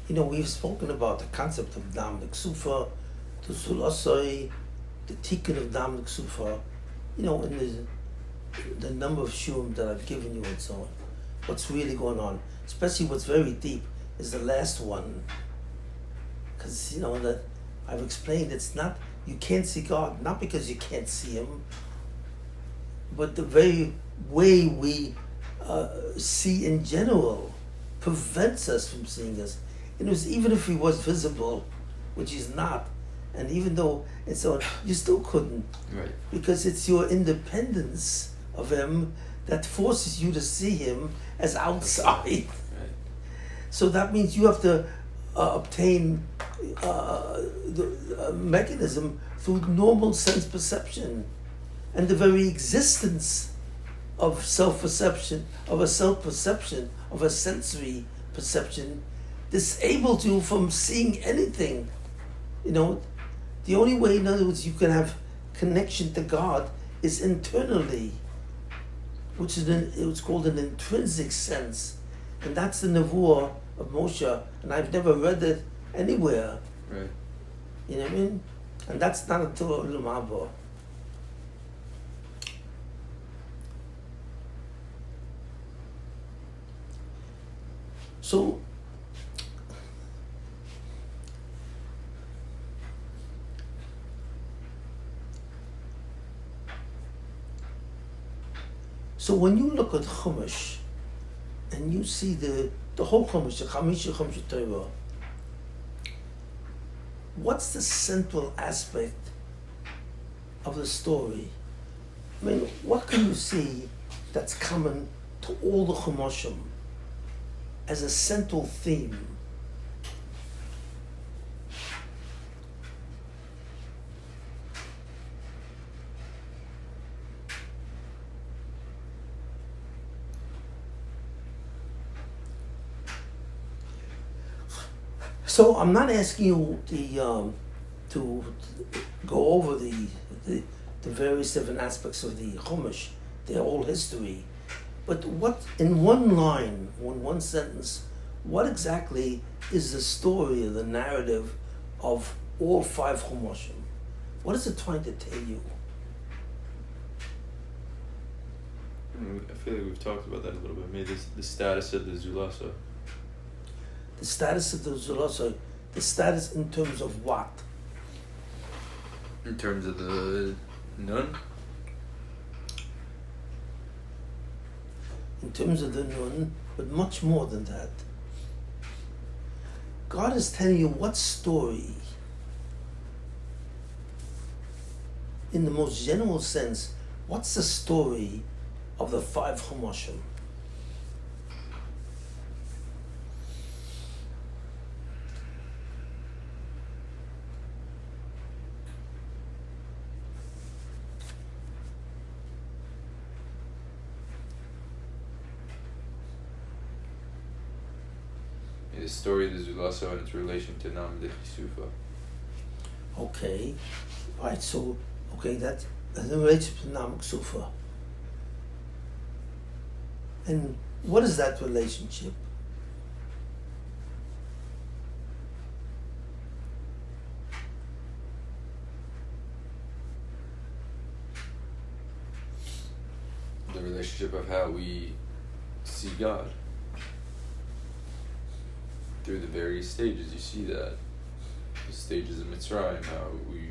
We've spoken about the concept of Dam L'Ksufa, the Zulasoi, the Tikkun of Dam L'Ksufa, in the number of shurim that I've given you and so on. What's really going on, especially what's very deep, is the last one. Because, that I've explained, it's not, you can't see God, not because you can't see Him, but the very way we see in general prevents us from seeing us. And it was, even if He was visible, which He's not, and even though and so on, you still couldn't. Right. Because it's your independence of Him that forces you to see Him as outside. Right. So that means you have to obtain the mechanism through normal sense perception, and the very existence of self-perception, of a self-perception, of a sensory perception, disables you from seeing anything. The only way, in other words, you can have connection to God is internally, which is it's called an intrinsic sense, and that's the nevuah of Moshe, and I've never read it anywhere. Right. You know what I mean? And that's not until Olam Haba. So when you look at Chumash and you see the whole Chumash, the Chumash Torah, what's the central aspect of the story? I mean, what can you see that's common to all the Chumashim as a central theme? So I'm not asking you to go over the various different aspects of the Chumash, their whole history, but what, in one line, in one sentence, what exactly is the story or the narrative of all 5 Chumashim? What is it trying to tell you? I feel like we've talked about that a little bit. Maybe the status of the Zulasa. The status of the Zulasa, the status in terms of what? In terms of the nun? In terms of the nun, but much more than that. God is telling you what story, in the most general sense, what's the story of the 5 Chumashim? The story of the Zulasa and its relation to Nam Sufa. Okay, right. So, that relates to Nam Sufa. And what is that relationship? The relationship of how we see God. Through the various stages, you see that. The stages of Mitzrayim, how we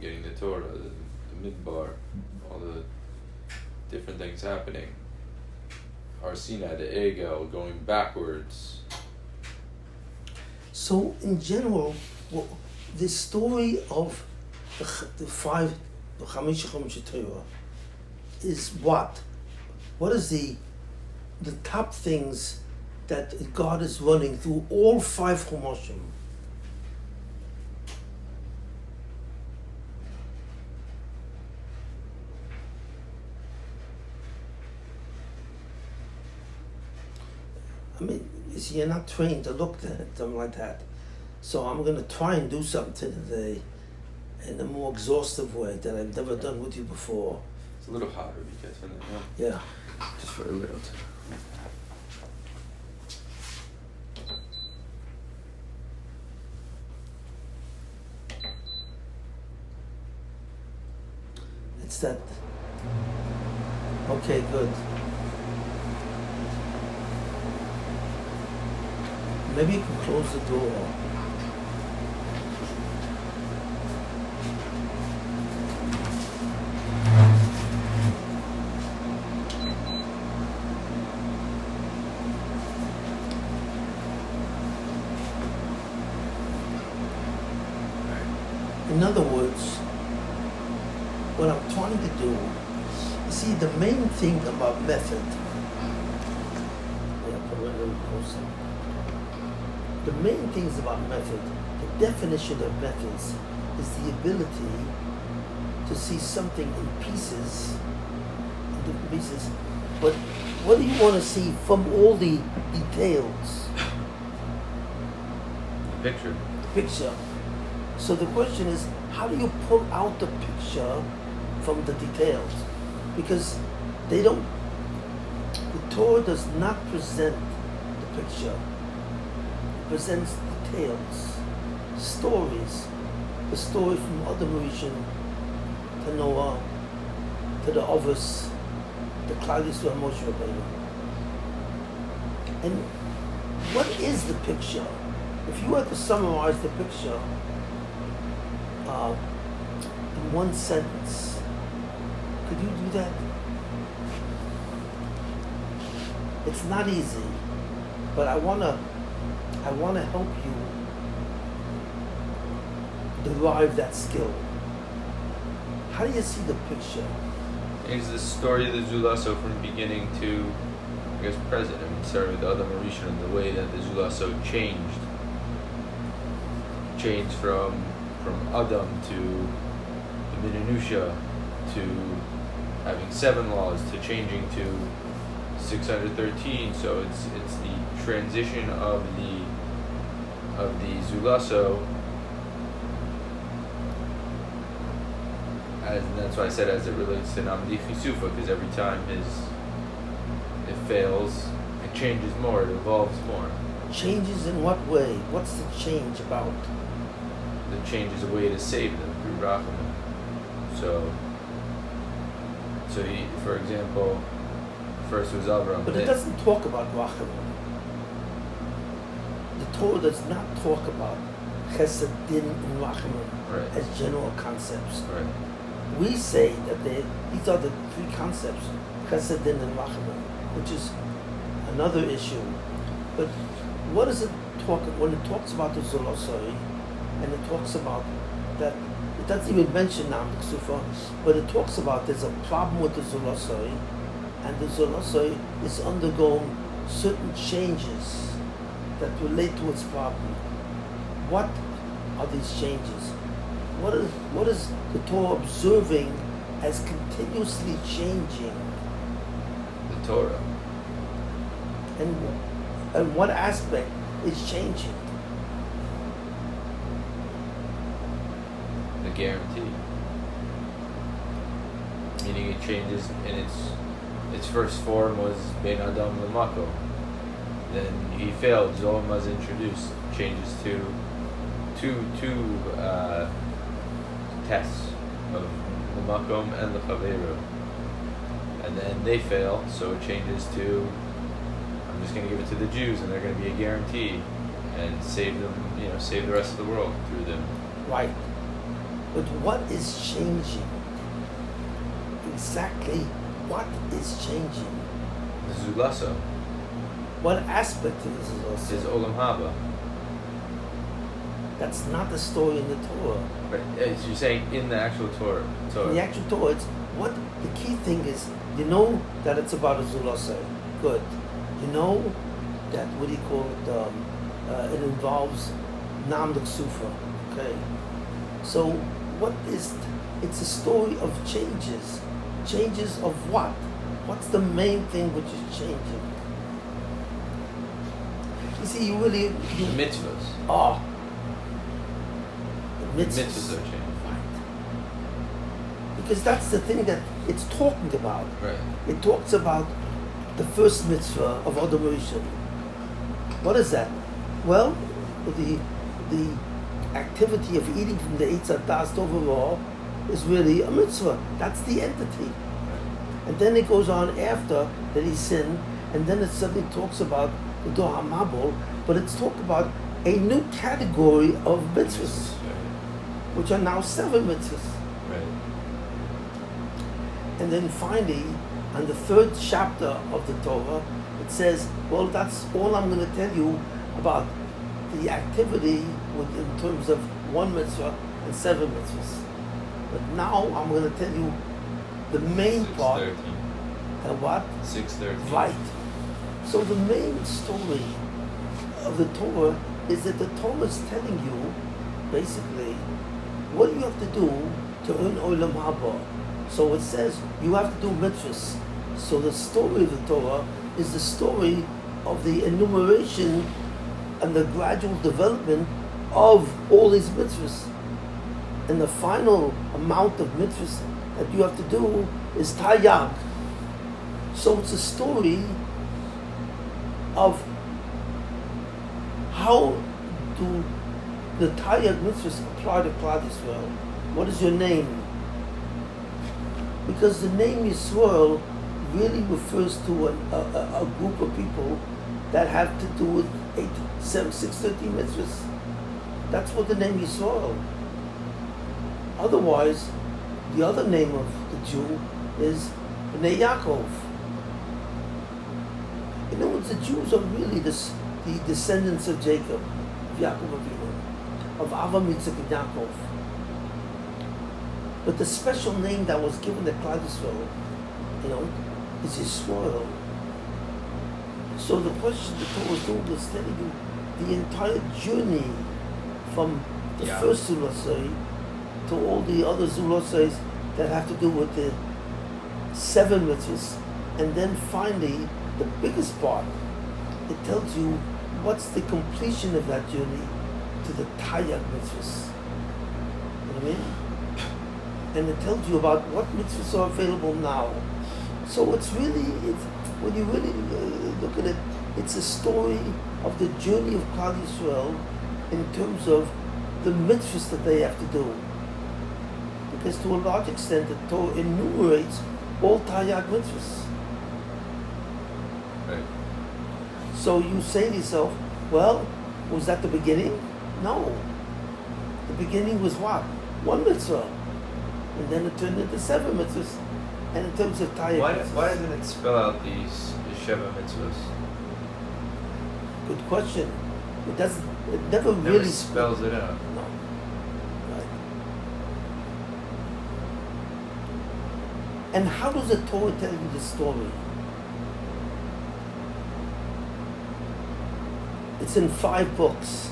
getting the Torah, the Midbar, all the different things happening. Har Sinai, the Egel, going backwards. So, in general, the story of the 5, the Chamish Chumash Torah, is what? What is the top things that God is running through all 5 Chumashim? I mean, you see, you're not trained to look at them like that. So I'm going to try and do something today in a more exhaustive way that I've never done with you before. It's a little hotter because of that, Yeah. Just for a little. It's that. Okay, good. Maybe you can close the door. In other words, what I'm trying to do, you see, the main thing about method, the main things about method, the definition of methods is the ability to see something in pieces, but what do you want to see from all the details? The picture. The picture. So the question is, how do you pull out the picture from the details? Because the Torah does not present the picture. It presents details, stories. The story from Adam Rishon to Noah, to the Ovis, the Klal Yisrael, Moshe Rabbeinu. And what is the picture? If you were to summarize the picture in one sentence, could you do that? It's not easy, but I wanna help you derive that skill. How do you see the picture? It's the story of the Zulaso from beginning to, I guess, present. I mean, starting with Adam Rishon and the way that the Zulaso changed from Adam to the Minanusha, to having 7 laws, to changing to 613. So it's the transition of the Zulaso, and that's why I said as it relates to Namdi Chisufa, because every time it fails, it changes more, it evolves more. Changes in what way? What's the change about? The change is a way to save them through Rachamim. So he, for example, first was Avram. But it doesn't talk about Rachamim. The Torah does not talk about Chesed, Din, and Rachamim as general concepts. Right. We say that these are the 3 concepts, Chesed, Din, and Rachamim, which is another issue. But what does it talk when it talks about the Zulosoi, and it talks about that? It doesn't even mention Nam Ksufa, but it talks about there's a problem with the Zulosoi, and the Zulosoi is undergoing certain changes that relate to its problem. What are these changes? What is the Torah observing as continuously changing? The Torah. And what aspect is changing? The guarantee. Meaning it changes in its first form was Ben Adam Lamako. Then he failed, Zolam was introduced, changes to two tests of the Makom and the Chaveru. And then they fail, so it changes to, I'm just going to give it to the Jews and they're going to be a guarantee and save them, save the rest of the world through them. Right. But what is changing? Exactly what is changing? The Zulaso. What aspect of the Zulaso? Is Olam Haba. That's not the story in the Torah. But as you're saying, in the actual Torah. In the actual Torah, it's what the key thing is. You know that it's about a Zulosai. Good. You know that what do you call it? It involves Nam Sufa. Okay. So what is? It's a story of changes. Changes of what? What's the main thing which is changing? You see, you really. The mitzvahs. Oh. Mitzvahs are changing. Right. Because that's the thing that it's talking about. Right. It talks about the first mitzvah of Adam Rishon. What is that? Well, the activity of eating from the Eitz HaDaas overall is really a mitzvah. That's the entity. And then it goes on after that he sinned, and then it suddenly talks about the Dor HaMabul, but it's talked about a new category of mitzvahs, which are now 7 mitzvahs. Right. And then finally, on the 3rd chapter of the Torah, it says, well, that's all I'm going to tell you about the activity in terms of 1 mitzvah and 7 mitzvahs. But now I'm going to tell you the main part. 6:13. And what? 6:13. Right. So the main story of the Torah is that the Torah is telling you, basically, what you have to do to earn Olam Haba. So it says you have to do mitzvahs. So the story of the Torah is the story of the enumeration and the gradual development of all these mitzvahs. And the final amount of mitzvahs that you have to do is tayyag. So it's a story of how do the tayyag mitzvahs apply to Klal Yisrael. What is your name? Because the name Yisrael really refers to a group of people that have to do with 613 mitzvahs. That's what the name Yisrael. Otherwise, the other name of the Jew is Bnei Yaakov. In other words, the Jews are really the descendants of Jacob, of Yaakov Avinu, of Avraham, Yitzchak, and Yaakov. But the special name that was given to Klal Yisrael, is Yisrael. So the question the Torah is doing is telling you the entire journey from the first Zulasai to all the other Zulasais that have to do with the 7 mitzvahs, and then finally the biggest part, it tells you what's the completion of that journey to the tayyag mitzvahs. You know what I mean? And it tells you about what mitzvahs are available now. So when you really look at it, it's a story of the journey of Klal Yisrael in terms of the mitzvahs that they have to do. Because to a large extent, the Torah enumerates all tayyag mitzvahs. Right. So you say to yourself, well, was that the beginning? No. The beginning was what? 1 mitzvah. And then it turned into 7 mitzvahs. And in terms of tayyag mitzvahs. Why doesn't it spell out the Sheva mitzvahs? Good question. It doesn't. It never Never really spells it out. No. Right. And how does the Torah tell you the story? It's in 5 books.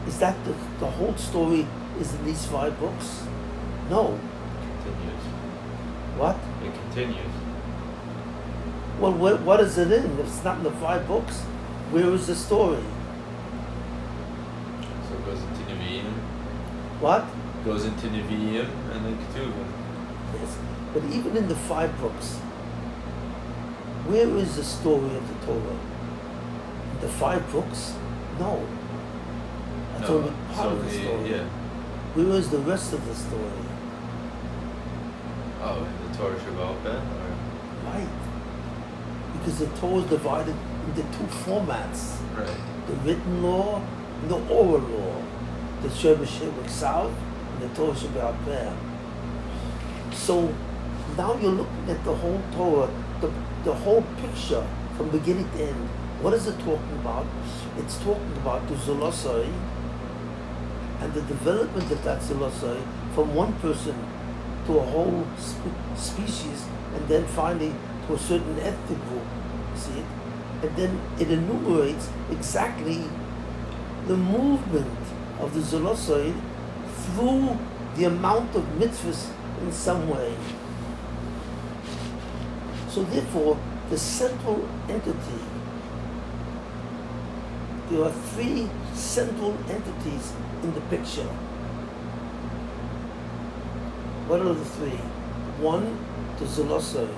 Is that the whole story is in these 5 books? No. It continues. What? It continues. Well, what is it in? If it's not in the 5 books, where is the story? So it goes into Nevi'im, What? goes into Nevi'im, and then Ketuvim. Yes. But even in the 5 books, where is the story of the Torah? In the 5 books? No. That's only part of the story. Yeah. Where is the rest of the story? Oh, in the Torah Shabbat Ben? Or? Right. Because the Torah is divided into 2 formats. Right. The written law and the oral law. The Sheba Shebek South and the Torah Shabbat Ben. So now you're looking at the whole Torah, the whole picture from beginning to end. What is it talking about? It's talking about the Zulosai and the development of that Zulosai from one person to a whole species, and then finally to a certain ethnic group. See it? And then it enumerates exactly the movement of the Zulosai through the amount of mitzvahs in some way. So therefore, the central entity, there are 3 central entities in the picture. What are the 3? 1, the Zulosai,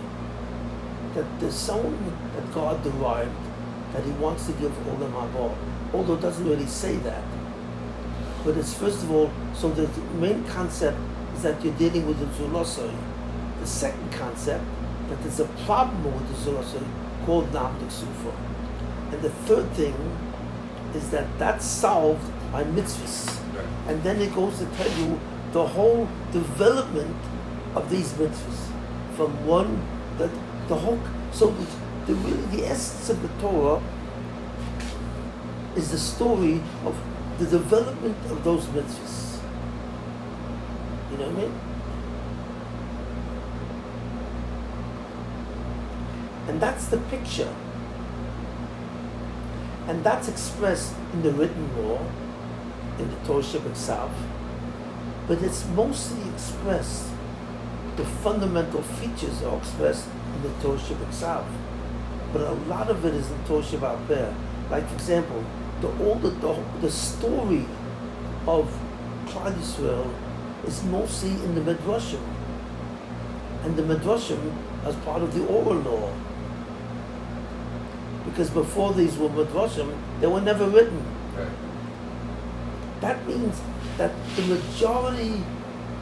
that there's someone that God derived that He wants to give Olam Haba, although it doesn't really say that. But it's first of all, so the main concept is that you're dealing with the zulosoi. The second concept, that there's a problem with the zulosoi called Namdik Sufa. And the third thing is that that's solved by mitzvahs. Right. And then it goes to tell you the whole development of these mitzvahs. From one, the whole, so really the essence of the Torah is the story of the development of those mitzvahs. You know what I mean? And that's the picture. And that's expressed in the written law, in the Torah Shebetzav, but it's mostly expressed, the fundamental features are expressed in the Torah Shebetzav, but a lot of it is in Torah Sheba'al. Like, for example, the story of Klal Yisrael is mostly in the Midrashim, and the Midrashim as part of the oral law. Because before these were Midrashim, they were never written. Right. That means that the majority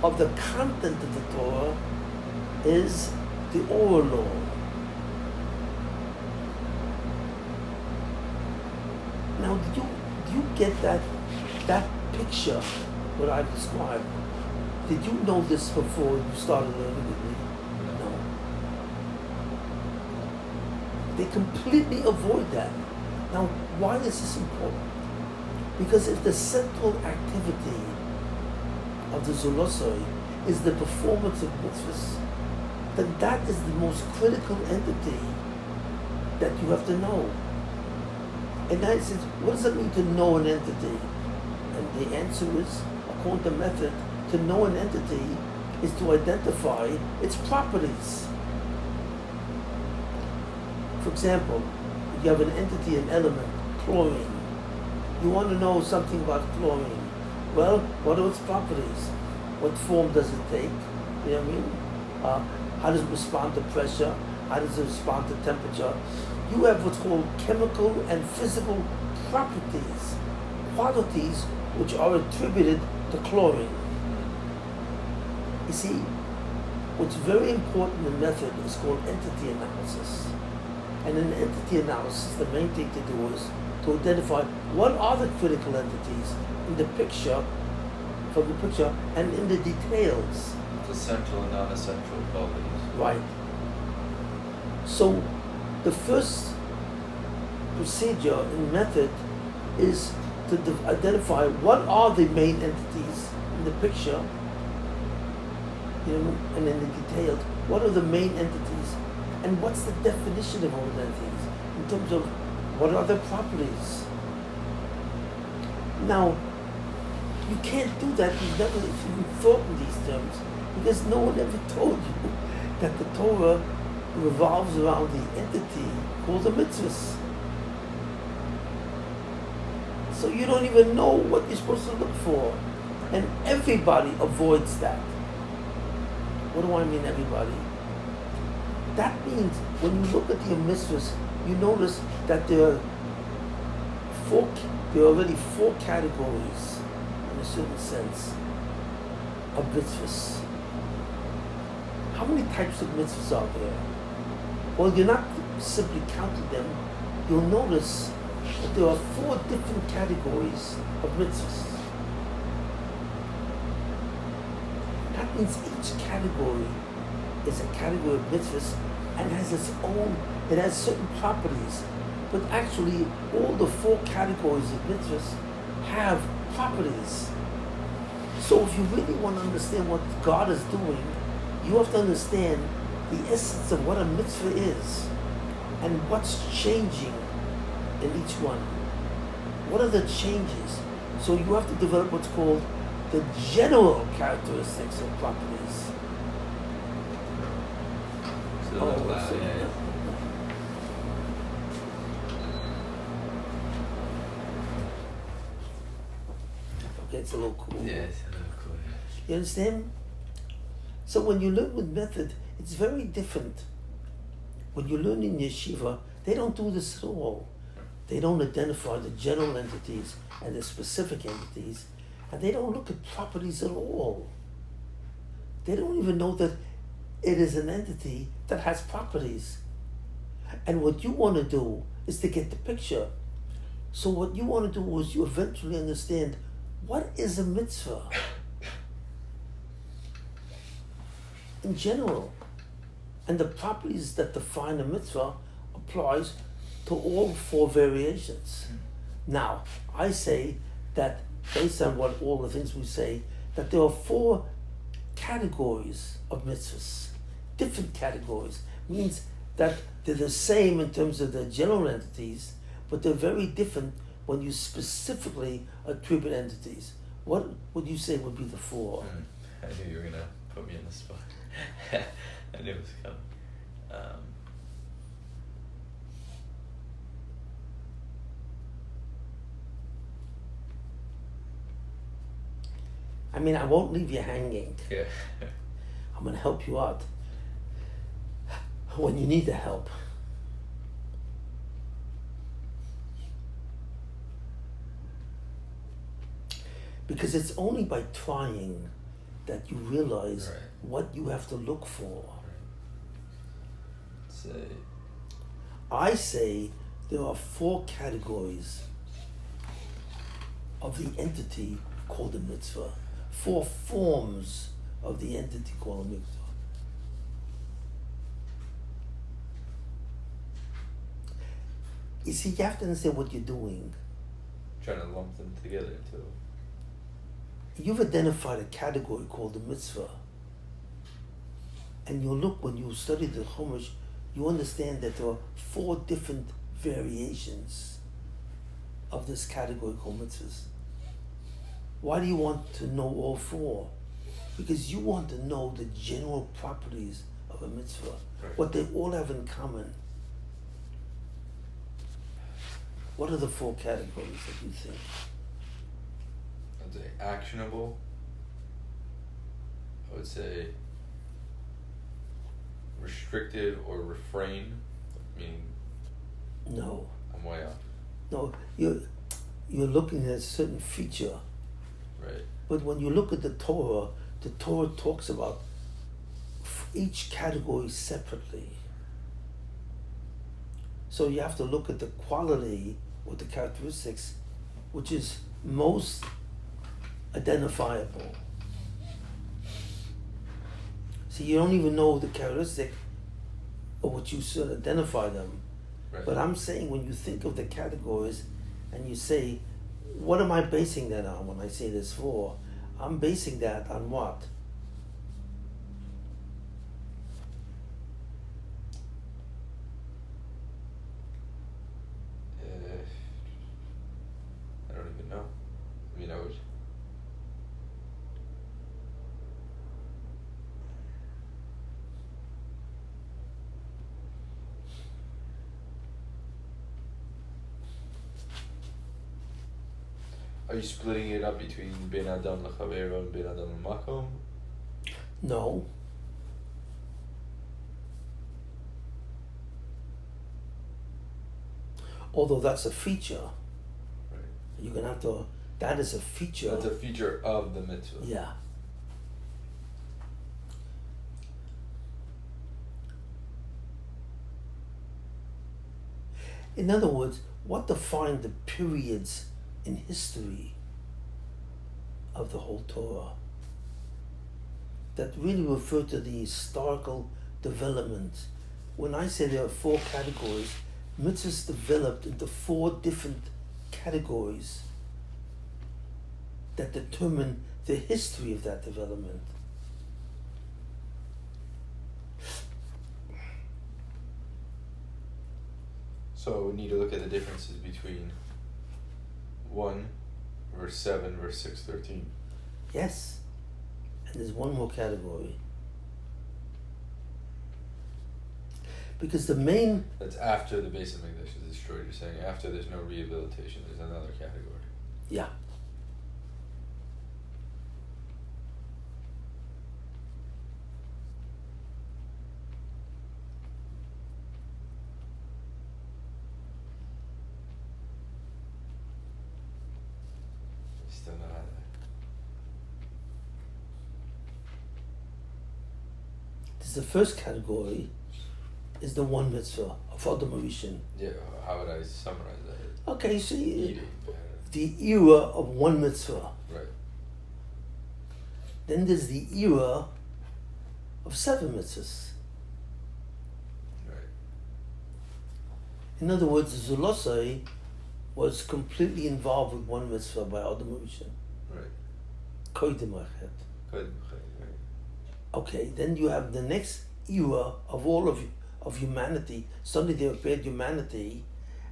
of the content of the Torah is the oral law. Now, do you get that picture, what I described? Did you know this before you started learning with me? No. They completely avoid that. Now, why is this important? Because if the central activity of the Zulosoi is the performance of mitzvahs, then that is the most critical entity that you have to know. And I said, what does it mean to know an entity? And the answer is, according to method, to know an entity is to identify its properties. For example, you have an entity, an element, chlorine. You want to know something about chlorine. Well, what are its properties? What form does it take? You know what I mean? How does it respond to pressure? How does it respond to temperature? You have what's called chemical and physical properties, qualities which are attributed to chlorine. You see, what's very important in method is called entity analysis. And in entity analysis, the main thing to do is to identify what are the critical entities in the picture, from the picture, and in the details. The essential and non-essential qualities. Right. So, the first procedure in method is to identify what are the main entities in the picture, you know, and in the details, what are the main entities, and what's the definition of all the entities in terms of what are their properties. Now, you can't do that if you've never even thought in these terms, because no one ever told you that the Torah revolves around the entity called the mitzvahs. So you don't even know what you're supposed to look for. And everybody avoids that. What do I mean, everybody? That means when you look at the mitzvahs, you notice that there are already four categories, in a certain sense, of mitzvahs. How many types of mitzvahs are there? Well, you're not simply counting them. You'll notice that there are four different categories of mitzvahs. That means each category is a category of mitzvahs and has its own, it has certain properties. But actually, all the four categories of mitzvahs have properties. So if you really want to understand what God is doing, you have to understand the essence of what a mitzvah is and what's changing in each one. What are the changes? So you have to develop what's called the general characteristics of properties. So Okay, it's a little cool. Yes, cool. You understand? So when you learn with method, it's very different. When you learn in yeshiva, they don't do this at all. They don't identify the general entities and the specific entities, And they don't look at properties at all. They don't even know that it is an entity that has properties. And what you want to do is to get the picture. So what you want to do is you eventually understand what is a mitzvah in general. And the properties that define a mitzvah applies to all four variations. Now, I say that based on what all the things we say, that there are four categories of mitzvahs, different categories. Means that they're the same in terms of the general entities, but they're very different when you specifically attribute entities. What would you say would be the four? I knew you were gonna put me in the spot. I knew it was coming. I mean, I won't leave you hanging. Yeah. I'm going to help you out when you need the help. Because it's only by trying that you realize Right. what you have to look for. Say, I say there are four categories of the entity called a mitzvah. Four forms of the entity called a mitzvah. You see, you have to understand what you're doing. trying to lump them together too. You've identified a category called the mitzvah. And you look, when you study the Chumash, you understand that there are four different variations of this category called mitzvahs. Why do you want to know all four? Because you want to know the general properties of a mitzvah, Right. what they all have in common. What are the four categories that you think? I'd say actionable. I would say restricted or refrain, meaning No. I'm way off. No, you're looking at a certain feature. Right. But when you look at the Torah talks about each category separately. So you have to look at the quality or the characteristics which is most identifiable. See, you don't even know the characteristic of what you should identify them. Right. But I'm saying when you think of the categories and you say, what am I basing that on when I say there's four? I'm basing that on what? I don't even know. I mean, I would. Are you splitting it up between Ben Adam L'Chavero and Ben Adam L'Makom? No. Although that's a feature. Right. You're gonna have to, that is a feature. That's a feature of the mitzvah. Yeah. In other words, what define the periods in history of the whole Torah that really refer to the historical development? When I say there are four categories, mitzvahs developed into four different categories that determine the history of that development. So we need to look at the differences between 1 verse 7 verse 6:13. Yes. And there's one more category. Because the main, That's after the base of English is destroyed. You're saying after there's no rehabilitation, there's another category. yeah. I still not have that. the first category is the one mitzvah of Adam Rishon. Yeah, how would I summarize that? Okay, so Eating. the era of one mitzvah. Right. Then there's the era of 7 mitzvahs. Right. In other words, the Zulosai was completely involved with one mitzvah by Adam Rishon. Right. Koydem Achet. Good. Right. Okay, then you have the next era of all of humanity. Suddenly they appeared humanity,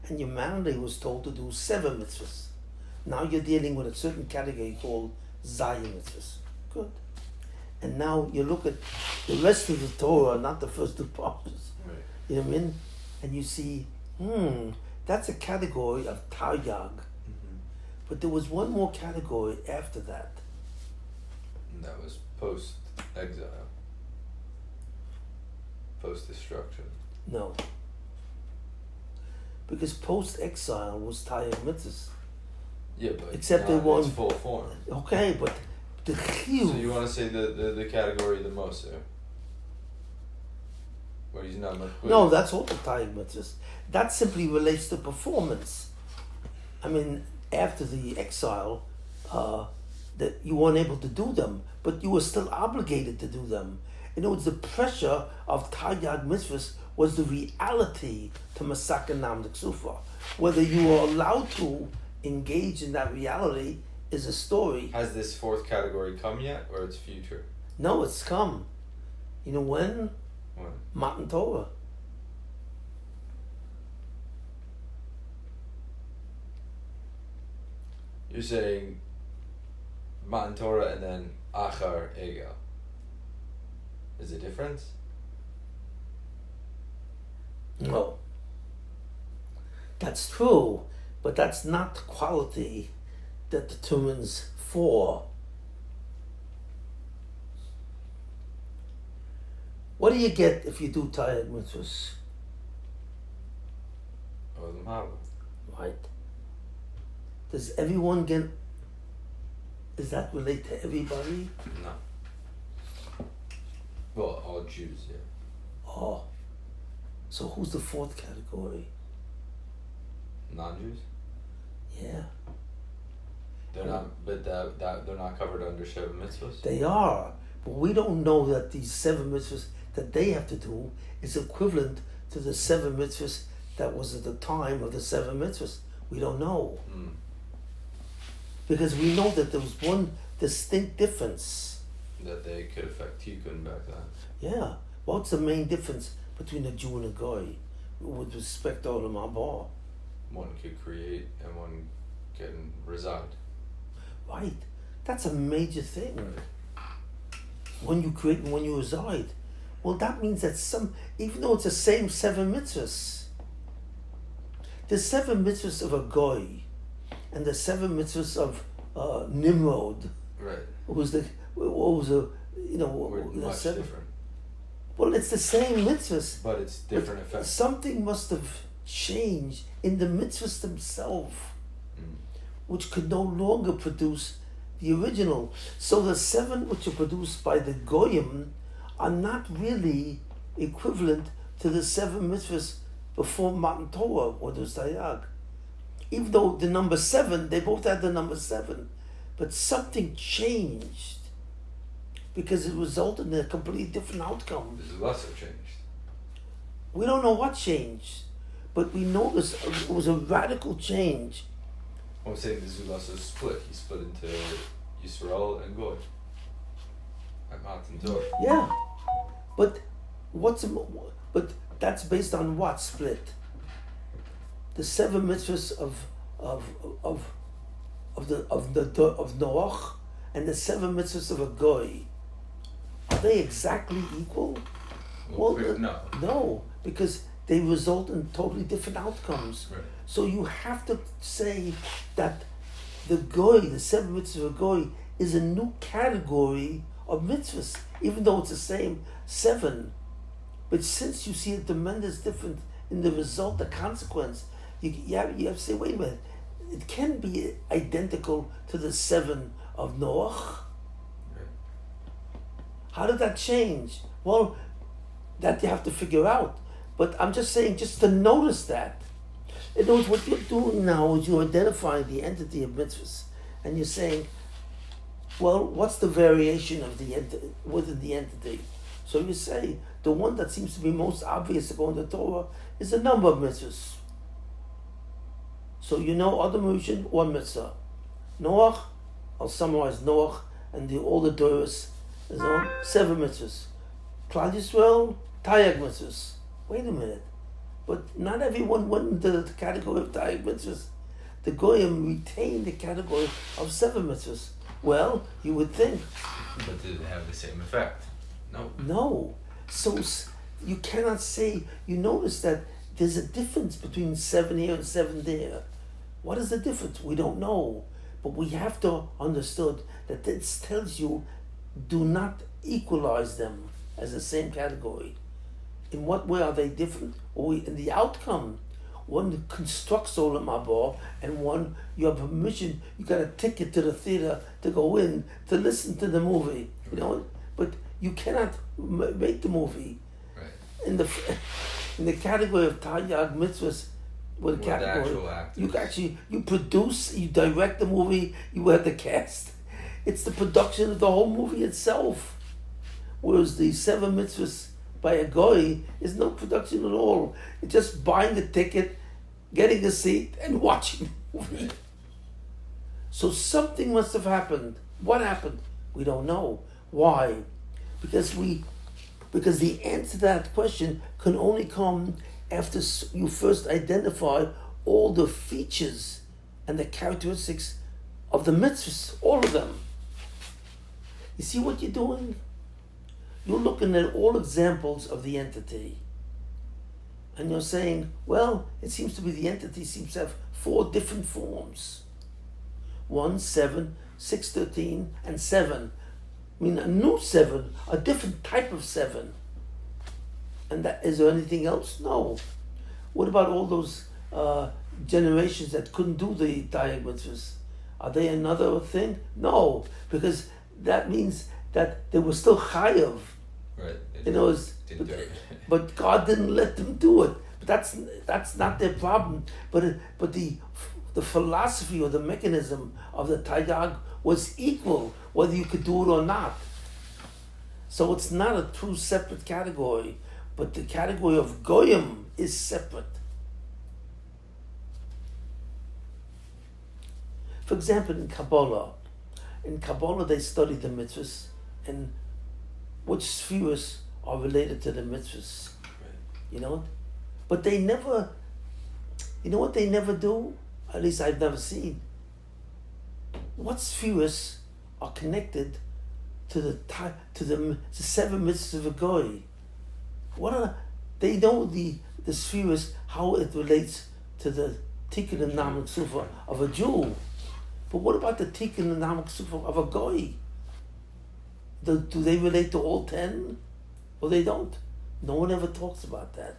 and humanity was told to do 7 mitzvahs. Now you're dealing with a certain category called Zayin mitzvahs. Good. And now you look at the rest of the Torah, not the first 2 parts. Right. You know what I mean? And you see, that's a category of Taryag. Mm-hmm. But there was one more category after that. And that was post-exile. Post-destruction. No. Because post-exile was Taryag mitzvahs. Yeah, but Except not they in won- its full form. Okay, but the chiyuv. So you want to say the category the most there? Where he's not much. No, that's all the Taryag mitzvahs. That simply relates to performance. I mean, after the exile, that you weren't able to do them, but you were still obligated to do them. In other words, the pressure of Taryag mitzvahs was the reality to Masaka Nam de Ksufa. Whether you were allowed to engage in that reality is a story. Has this 4th category come yet, or it's future? No, it's come. You know when? When? Matan Torah. You're saying Matan Torah and then Achar Egel. Is it difference? No. That's true, but that's not the quality that determines 4. What do you get if you do Taryag mitzvahs? Olam Haba. Right? Does everyone get... Does that relate to everybody? No. Well, all Jews, yeah. Oh. So who's the 4th category? Non-Jews? Yeah. They're not, but that they're not covered under Sheva mitzvahs. They are. But we don't know that these 7 mitzvahs that they have to do is equivalent to the 7 mitzvahs that was at the time of the 7 mitzvahs. We don't know. Because we know that there was one distinct difference. That they could affect Tikkun back then. Yeah. What's the main difference between a Jew and a Goy with respect to Olam Haba? One could create and one can reside. Right. That's a major thing. When you create and when you reside. Well, that means that even though it's the same 7 mitzvahs, the 7 mitzvahs of a Goy and the 7 mitzvahs of Nimrod, Right. We're much 7? different. Well, it's the same mitzvahs. But it's different But effects. something must have changed in the mitzvahs themselves, which could no longer produce the original. So the 7 which are produced by the Goyim are not really equivalent to the 7 mitzvahs before Matan Torah or the Taryag. Even though the number 7, they both had the number 7, but something changed because it resulted in a completely different outcome. This is lesser changed. We don't know what changed, but we noticed it was a radical change. I'm saying the Zulas is split. He split into Yisrael and Goy. At Matan Torah. Yeah, but but that's based on what split? The 7 mitzvahs of Noach and the 7 mitzvahs of a Goy. Are they exactly equal? Well, no. No, because they result in totally different outcomes. Right. So you have to say that the Goy, the 7 mitzvahs of a Goy, is a new category of mitzvahs, even though it's the same 7. But since you see a tremendous difference in the result, the consequence, you have to say, wait a minute, it can be identical to the 7 of Noach. Right. How did that change? Well, That you have to figure out. But I'm just saying, just to notice that. In other words, what you're doing now is you're identifying the entity of mitzvahs, and you're saying, well, what's the variation of the within the entity? So you say the one that seems to be most obvious according to Torah is the number of mitzvahs. So you know Adam Rishon, one mitzvah. Noach, I'll summarize Noach and all the Doros, 7 mitzvahs. Klal Yisrael, Tayag mitzvahs. Wait a minute. But not everyone went into the category of Tayag mitzvahs. The Goyim retained the category of 7 mitzvahs. Well, you would think. But did it have the same effect? No. No. So you cannot say, you notice that there's a difference between 7 here and 7 there. What is the difference? We don't know. But we have to understand that this tells you, do not equalize them as the same category. In what way are they different? Or in the outcome. One constructs Olam Haba, and one, you have permission, you got a ticket to the theater to go in to listen to the movie, you know. But you cannot make the movie. Right. In the category of Taryag mitzvahs, with the category, you produce, you direct the movie, you have the cast. It's the production of the whole movie itself. Whereas the 7 mitzvahs by a goy is no production at all. It's just buying a ticket, getting a seat, and watching the movie. So something must have happened. What happened? We don't know. Why? Because the answer to that question can only come after you first identify all the features and the characteristics of the mitzvahs, all of them. You see what you're doing? You're looking at all examples of the entity. And you're saying, well, it seems to be the entity seems to have 4 different forms. 1, 7, 6, 13, and 7. I mean, a new 7, a different type of 7. And is there anything else? No. What about all those generations that couldn't do the Tayag mitzvahs? Are they another thing? No, because that means that they were still chayav. Right. You know, but God didn't let them do it. But that's not their problem. But the philosophy or the mechanism of the Tayag was equal, whether you could do it or not. So it's not a true separate category, but the category of Goyim is separate. For example, in Kabbalah they study the mitzvahs and which spheres are related to the mitzvahs. Right. You know? But they never, you know what they never do? At least I've never seen. What spheres are connected to the 7 mitzvahs of a goy? They know the spheres, how it relates to the tikkun and namak sufa of a Jew. But what about the tikkun and namak sufa of a goy? Do they relate to all 10? Or they don't? No one ever talks about that.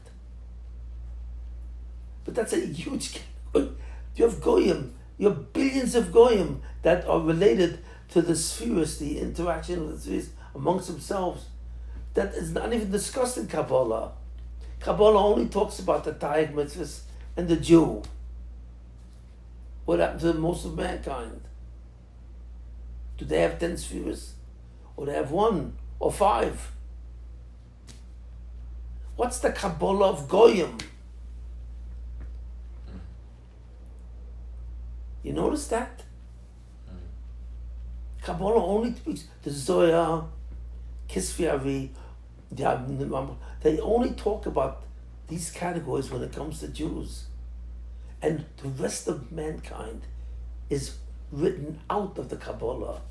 But that's a huge category. You have goyim. You have billions of goyim that are related to the spheres, the interaction of the spheres amongst themselves. That is not even discussed in Kabbalah. Kabbalah only talks about the Tayag mitzvahs and the Jew. What happened to most of mankind? Do they have 10 spheres? Or they have 1 or 5? What's the Kabbalah of Goyim? You notice that? Kabbalah only speaks the Zohar, Kisvi Avi, they only talk about these categories when it comes to Jews. And the rest of mankind is written out of the Kabbalah.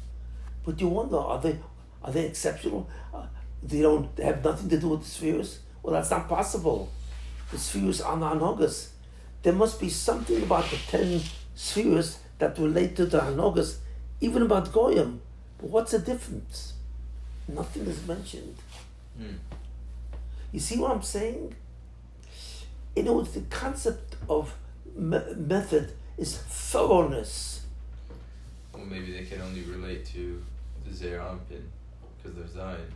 But you wonder, are they exceptional? They have nothing to do with the spheres? Well, that's not possible. The spheres are non-hogas. There must be something about the 10 spheres that relate to the hanogas, even about Goyim. But what's the difference? Nothing is mentioned. You see what I'm saying? You know, the concept of method is thoroughness. Well, maybe they can only relate to the Zeir Anpin because they're Zion.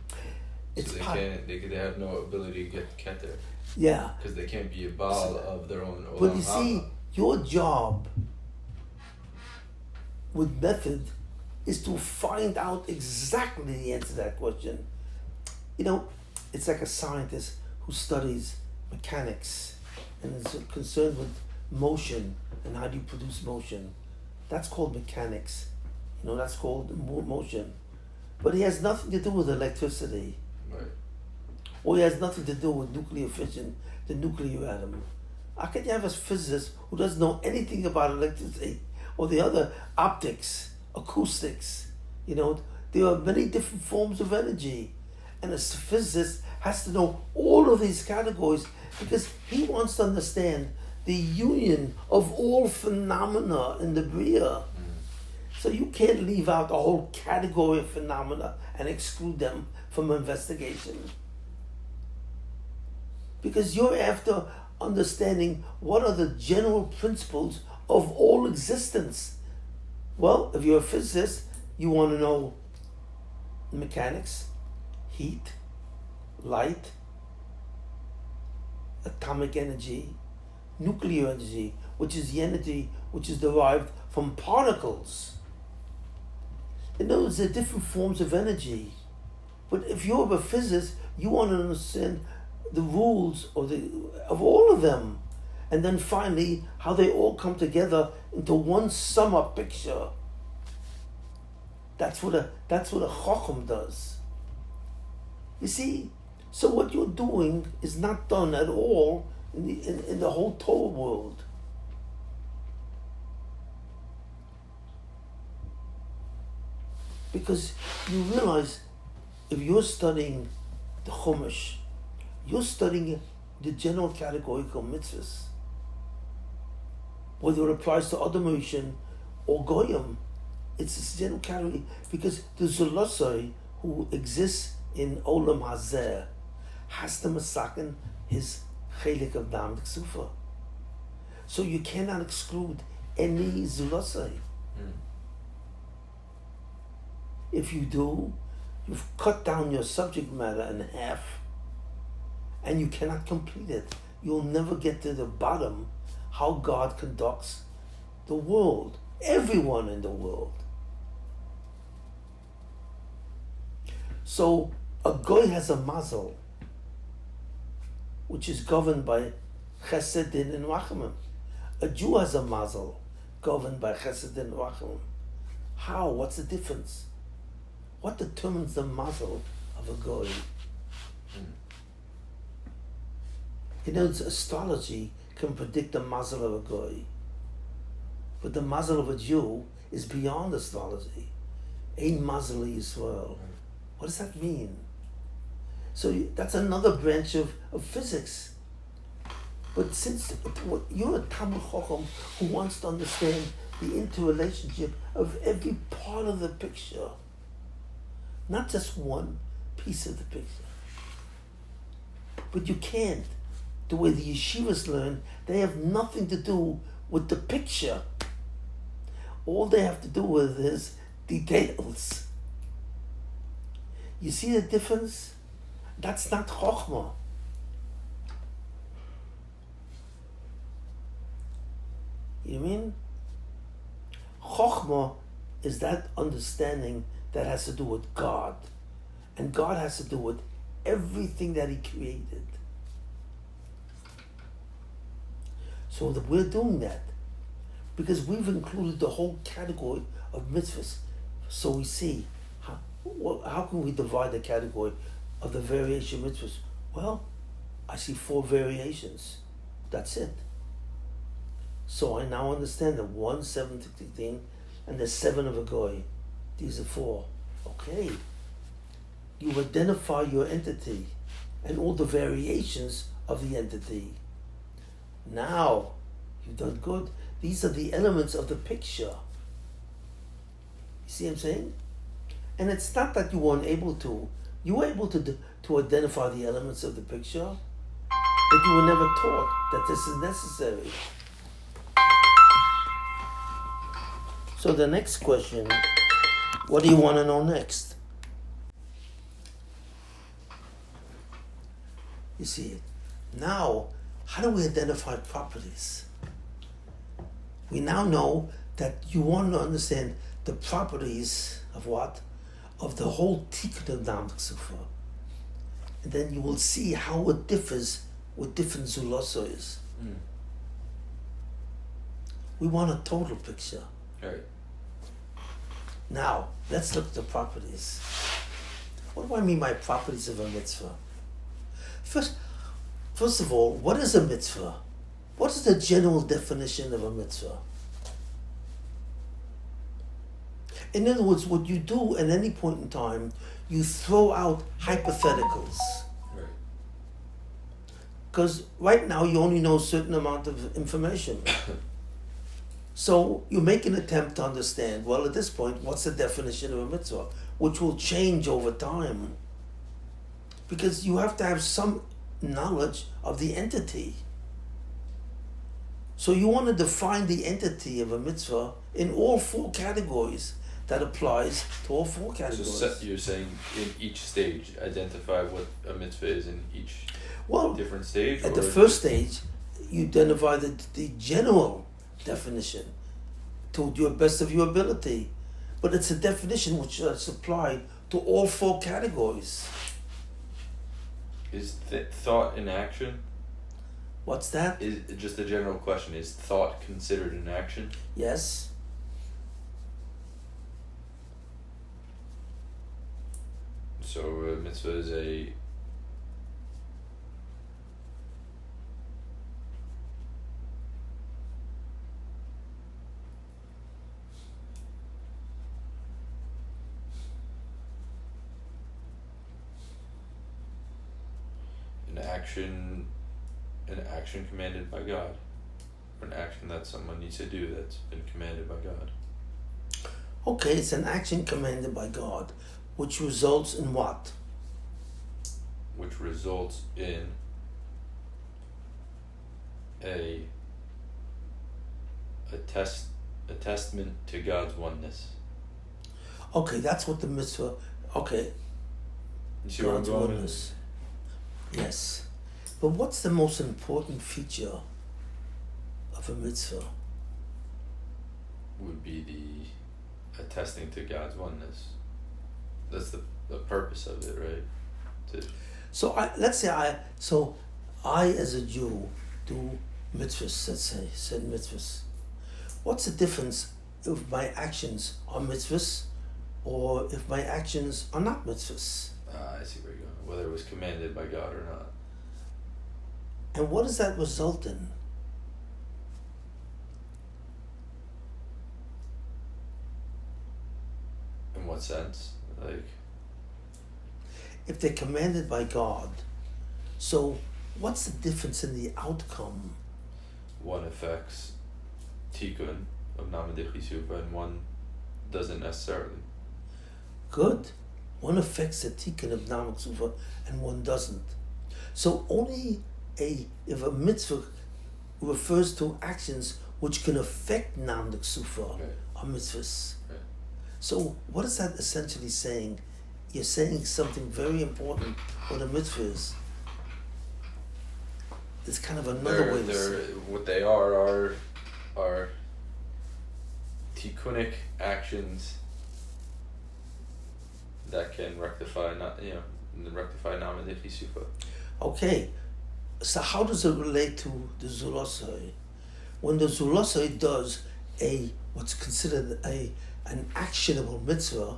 It's so they have no ability to get keter. Yeah. Because they can't be a baal of their own olam But you see, your job with method is to find out exactly the answer to that question. You know, it's like a scientist who studies mechanics and is concerned with motion and how do you produce motion. That's called mechanics. You know, that's called motion. But it has nothing to do with electricity. Right. Or it has nothing to do with nuclear fission, the nuclear atom. How can you have a physicist who doesn't know anything about electricity or the other optics, acoustics? You know, there are many different forms of energy. And a physicist has to know all of these categories because he wants to understand the union of all phenomena in the Bria. So you can't leave out the whole category of phenomena and exclude them from investigation. Because you're after understanding what are the general principles of all existence. Well, if you're a physicist, you want to know mechanics, heat, light, atomic energy, nuclear energy, which is the energy which is derived from particles. In other words, there are different forms of energy. But if you're a physicist, you want to understand the rules of all of them. And then finally, how they all come together into one sum up picture. That's what a chacham does. You see, so what you're doing is not done at all in the whole Torah world. Because you realize if you're studying the Chumash, you're studying the general category called mitzvahs. Whether it applies to Adam Rishon or Goyim, it's this general category because the Zulasai who exists in Olam Hazeh has to masaken his chelik of Dam Ksufa. So you cannot exclude any Zulasai. If you do, you've cut down your subject matter in half and you cannot complete it. You'll never get to the bottom how God conducts the world, everyone in the world. So a goy has a mazel, which is governed by chesed, din, and rachamim. A Jew has a mazel, governed by chesed, din, and rachamim. How? What's the difference? What determines the mazel of a goy? You know, astrology can predict the mazel of a goy, but the mazel of a Jew is beyond astrology. Ein mazel Yisrael. What does that mean? So that's another branch of physics. But since you're a Talmid Chacham who wants to understand the interrelationship of every part of the picture, not just one piece of the picture. But you can't. The way the yeshivas learn, they have nothing to do with the picture. All they have to do with is details. You see the difference? That's not chokhmah. You mean? Chokhmah is that understanding that has to do with God. And God has to do with everything that He created. So that we're doing that. Because we've included the whole category of mitzvahs. So we see, how can we divide the category of the variation mitzvahs? Well, I see 4 variations. That's it. So I now understand that 1, 7, 16, and there's 7 of a goy. These are 4. Okay. You identify your entity and all the variations of the entity. Now, you've done good. These are the elements of the picture. You see what I'm saying? And it's not that you weren't able to. You were able to identify the elements of the picture, but you were never taught that this is necessary. So the next question, what do you want to know next? You see it. Now, how do we identify properties? We now know that you want to understand the properties of what? Of the whole tikkun of Dam Ksufa. And then you will see how it differs with different zulosois. We want a total picture. Right. Now, let's look at the properties. What do I mean by properties of a mitzvah? First of all, what is a mitzvah? What is the general definition of a mitzvah? In other words, what you do at any point in time, you throw out hypotheticals. Right. Because right now you only know a certain amount of information. So you make an attempt to understand, well, at this point, what's the definition of a mitzvah? Which will change over time. Because you have to have some knowledge of the entity. So you want to define the entity of a mitzvah in all four categories. That applies to all four categories. So you're saying in each stage, identify what a mitzvah is in each different stage? At the first stage, you identify the general definition to your best of your ability. But it's a definition which is applied to all four categories. Is thought an action? What's that? Is just a general question. Is thought considered an action? Yes. So a mitzvah is an action commanded by God, or an action that someone needs to do that's been commanded by God. Okay, it's an action commanded by God, which results in what? Which results in a testament to God's oneness. Okay, that's what the mitzvah. Okay. You see God's where I'm going? oneness. Yes. But what's the most important feature of a mitzvah? Would be the attesting to God's oneness. That's the purpose of it, right? So I as a Jew do mitzvahs, let's say, said mitzvahs. What's the difference if my actions are mitzvahs or if my actions are not mitzvahs? I see where you're going. Whether it was commanded by God or not. And what does that result in? In what sense? Like, if they're commanded by God, so what's the difference in the outcome? one affects tikkun of Namadich Yisufa and one doesn't necessarily. Good. One affects the tikkun of Namak Sufa and one doesn't. So only if a mitzvah refers to actions which can affect Namak Sufa are mitzvahs. Right. So what is that essentially saying? You're saying something very important what a mitzvah is. It's kind of another way to say it. What they are tikkunic actions that can rectify Namadich Yisufa. Okay, so how does it relate to the Zulosai? When the Zulosai does what's considered an actionable mitzvah,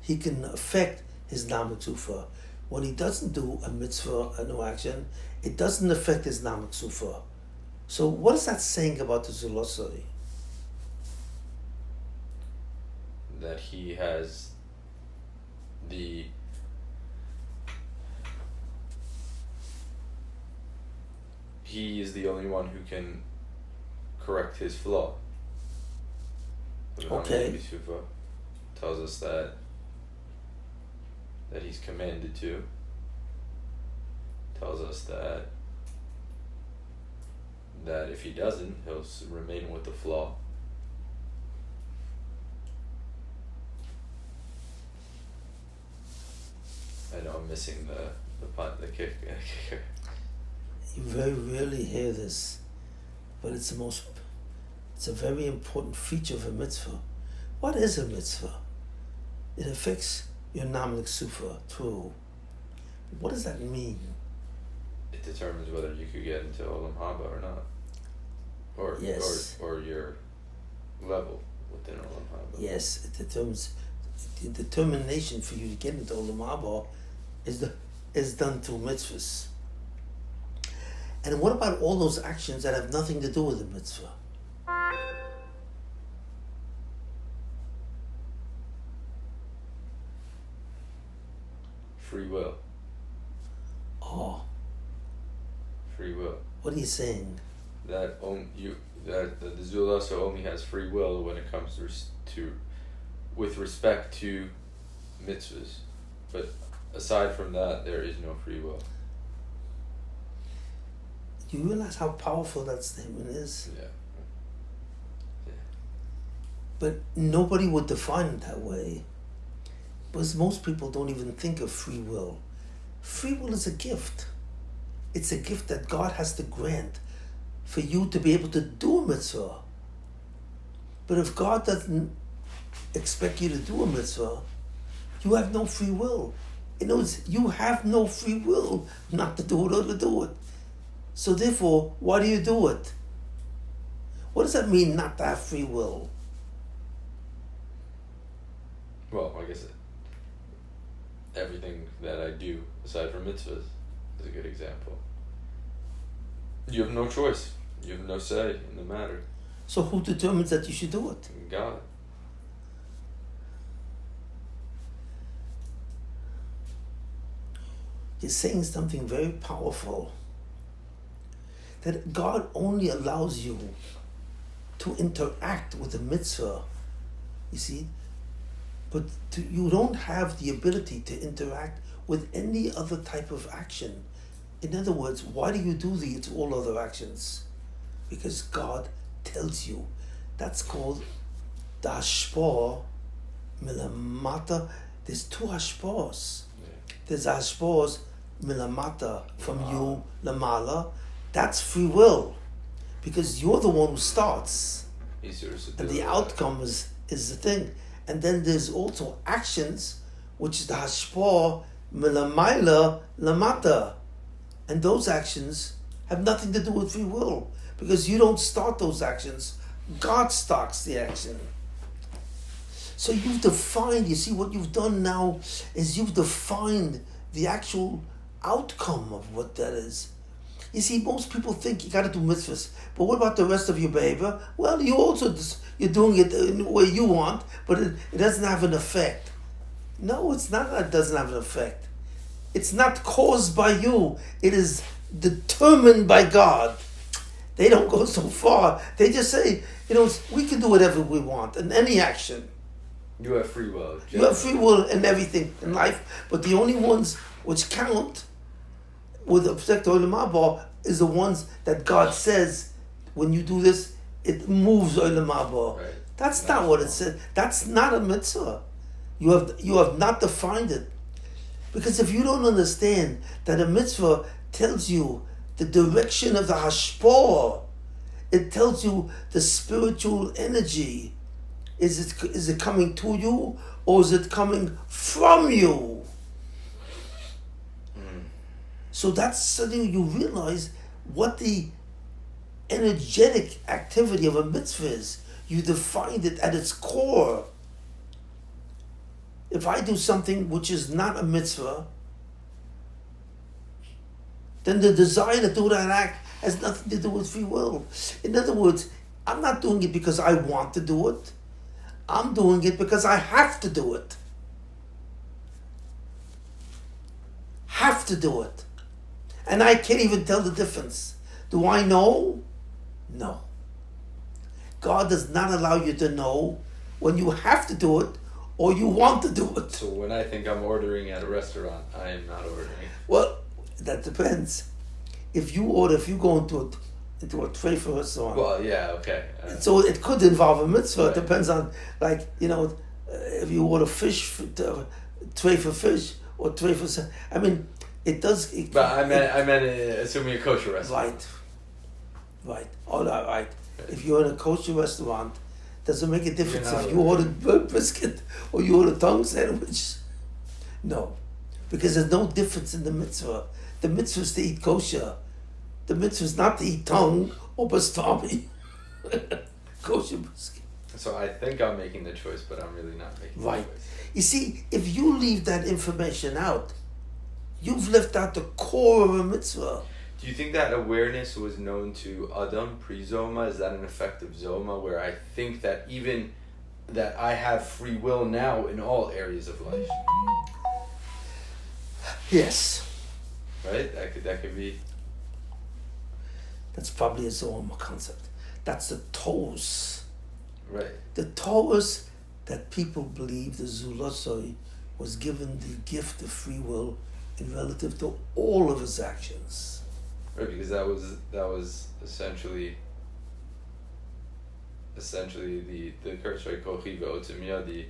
he can affect his Namatsufa. When he doesn't do a mitzvah, no action, it doesn't affect his Namatsufa. So what is that saying about the Zulosai? That he has he is the only one who can correct his flaw. Okay. Yisufa tells us that he's commanded to. Tells us that if he doesn't, he'll remain with the flaw. And missing the kicker. You very rarely hear this, but it's a very important feature of a mitzvah. What is a mitzvah? It affects your namlik sufa, true. What does that mean? It determines whether you could get into Olam Haba or not. Or Yes. or your level within Olam Haba. Yes, it determines. The determination for you to get into Olam Haba is done through mitzvahs. And what about all those actions that have nothing to do with the mitzvah? Free will. Oh, Free will. what are you saying? That the Zulasa only has free will when it comes to with respect to mitzvahs, but aside from that, there is no free will. Do you realize how powerful that statement is? Yeah. But nobody would define it that way. Because most people don't even think of free will. Free will is a gift. It's a gift that God has to grant for you to be able to do a mitzvah. But if God doesn't expect you to do a mitzvah, you have no free will. In other words, you have no free will not to do it or to do it. So therefore, why do you do it? What does that mean, not to have free will? Well, I guess everything that I do, aside from mitzvahs, is a good example. You have no choice. You have no say in the matter. So who determines that you should do it? God. You're saying something very powerful. That God only allows you to interact with the mitzvah, you see, but you don't have the ability to interact with any other type of action. In other words, why do you do all other actions? Because God tells you. That's called the hashpah milamata. There's two hashpahs. There's hashpahs milamata, from you, lamala. That's free will. Because you're the one who starts. And the outcome is the thing. And then there's also actions, which is the hashpah milamayla lamata. And those actions have nothing to do with free will. Because you don't start those actions. God starts the action. So you've defined, you see, what you've done now is you've defined the actual outcome of what that is. You see, most people think you got to do mitzvahs, but what about the rest of your behavior? Well, you're doing it in the way you want, but it doesn't have an effect. No, it's not that it doesn't have an effect. It's not caused by you. It is determined by God. They don't go so far. They just say, we can do whatever we want in any action. You have free will. You have free will in everything in life, but the only ones which count with respect to Olam Haba is the ones that God says, when you do this, it moves Olam Haba. Right. That's not what it says. That's not a mitzvah. You have not defined it. Because if you don't understand that a mitzvah tells you the direction of the hashpah, it tells you the spiritual energy. Is it coming to you or is it coming from you? So that's suddenly you realize what the energetic activity of a mitzvah is. You defined it at its core. If I do something which is not a mitzvah, then the desire to do that act has nothing to do with free will. In other words, I'm not doing it because I want to do it. I'm doing it because I have to do it. Have to do it. And I can't even tell the difference. Do I know? No. God does not allow you to know when you have to do it or you want to do it. So when I think I'm ordering at a restaurant, I am not ordering. Well, that depends. If you go into a tray for a restaurant. Well, yeah, okay. So it could involve a mitzvah. Right. It depends on, if you order fish, tray for fish, or 24/7. I mean, it does. But I meant assuming a kosher restaurant. Right. All right. If you're in a kosher restaurant, does it make a difference You're if not you order brisket or you order tongue sandwich? No, because there's no difference in the mitzvah. The mitzvah is to eat kosher. The mitzvah is not to eat tongue or pastrami. Kosher brisket. So I think I'm making the choice, but I'm really not making Right. the choice. You see, if you leave that information out, you've left out the core of a mitzvah. Do you think that awareness was known to Adam pre-Zoma? Is that an effect of Zoma, where I think that even that I have free will now in all areas of life? Yes. Right? That could be. That's probably a Zohar concept. That's the Torahs. Right. The Torahs that people believe the Zulosoi was given the gift of free will in relative to all of his actions. Right, because that was essentially the curse, right? Kochi ve'otzim yadi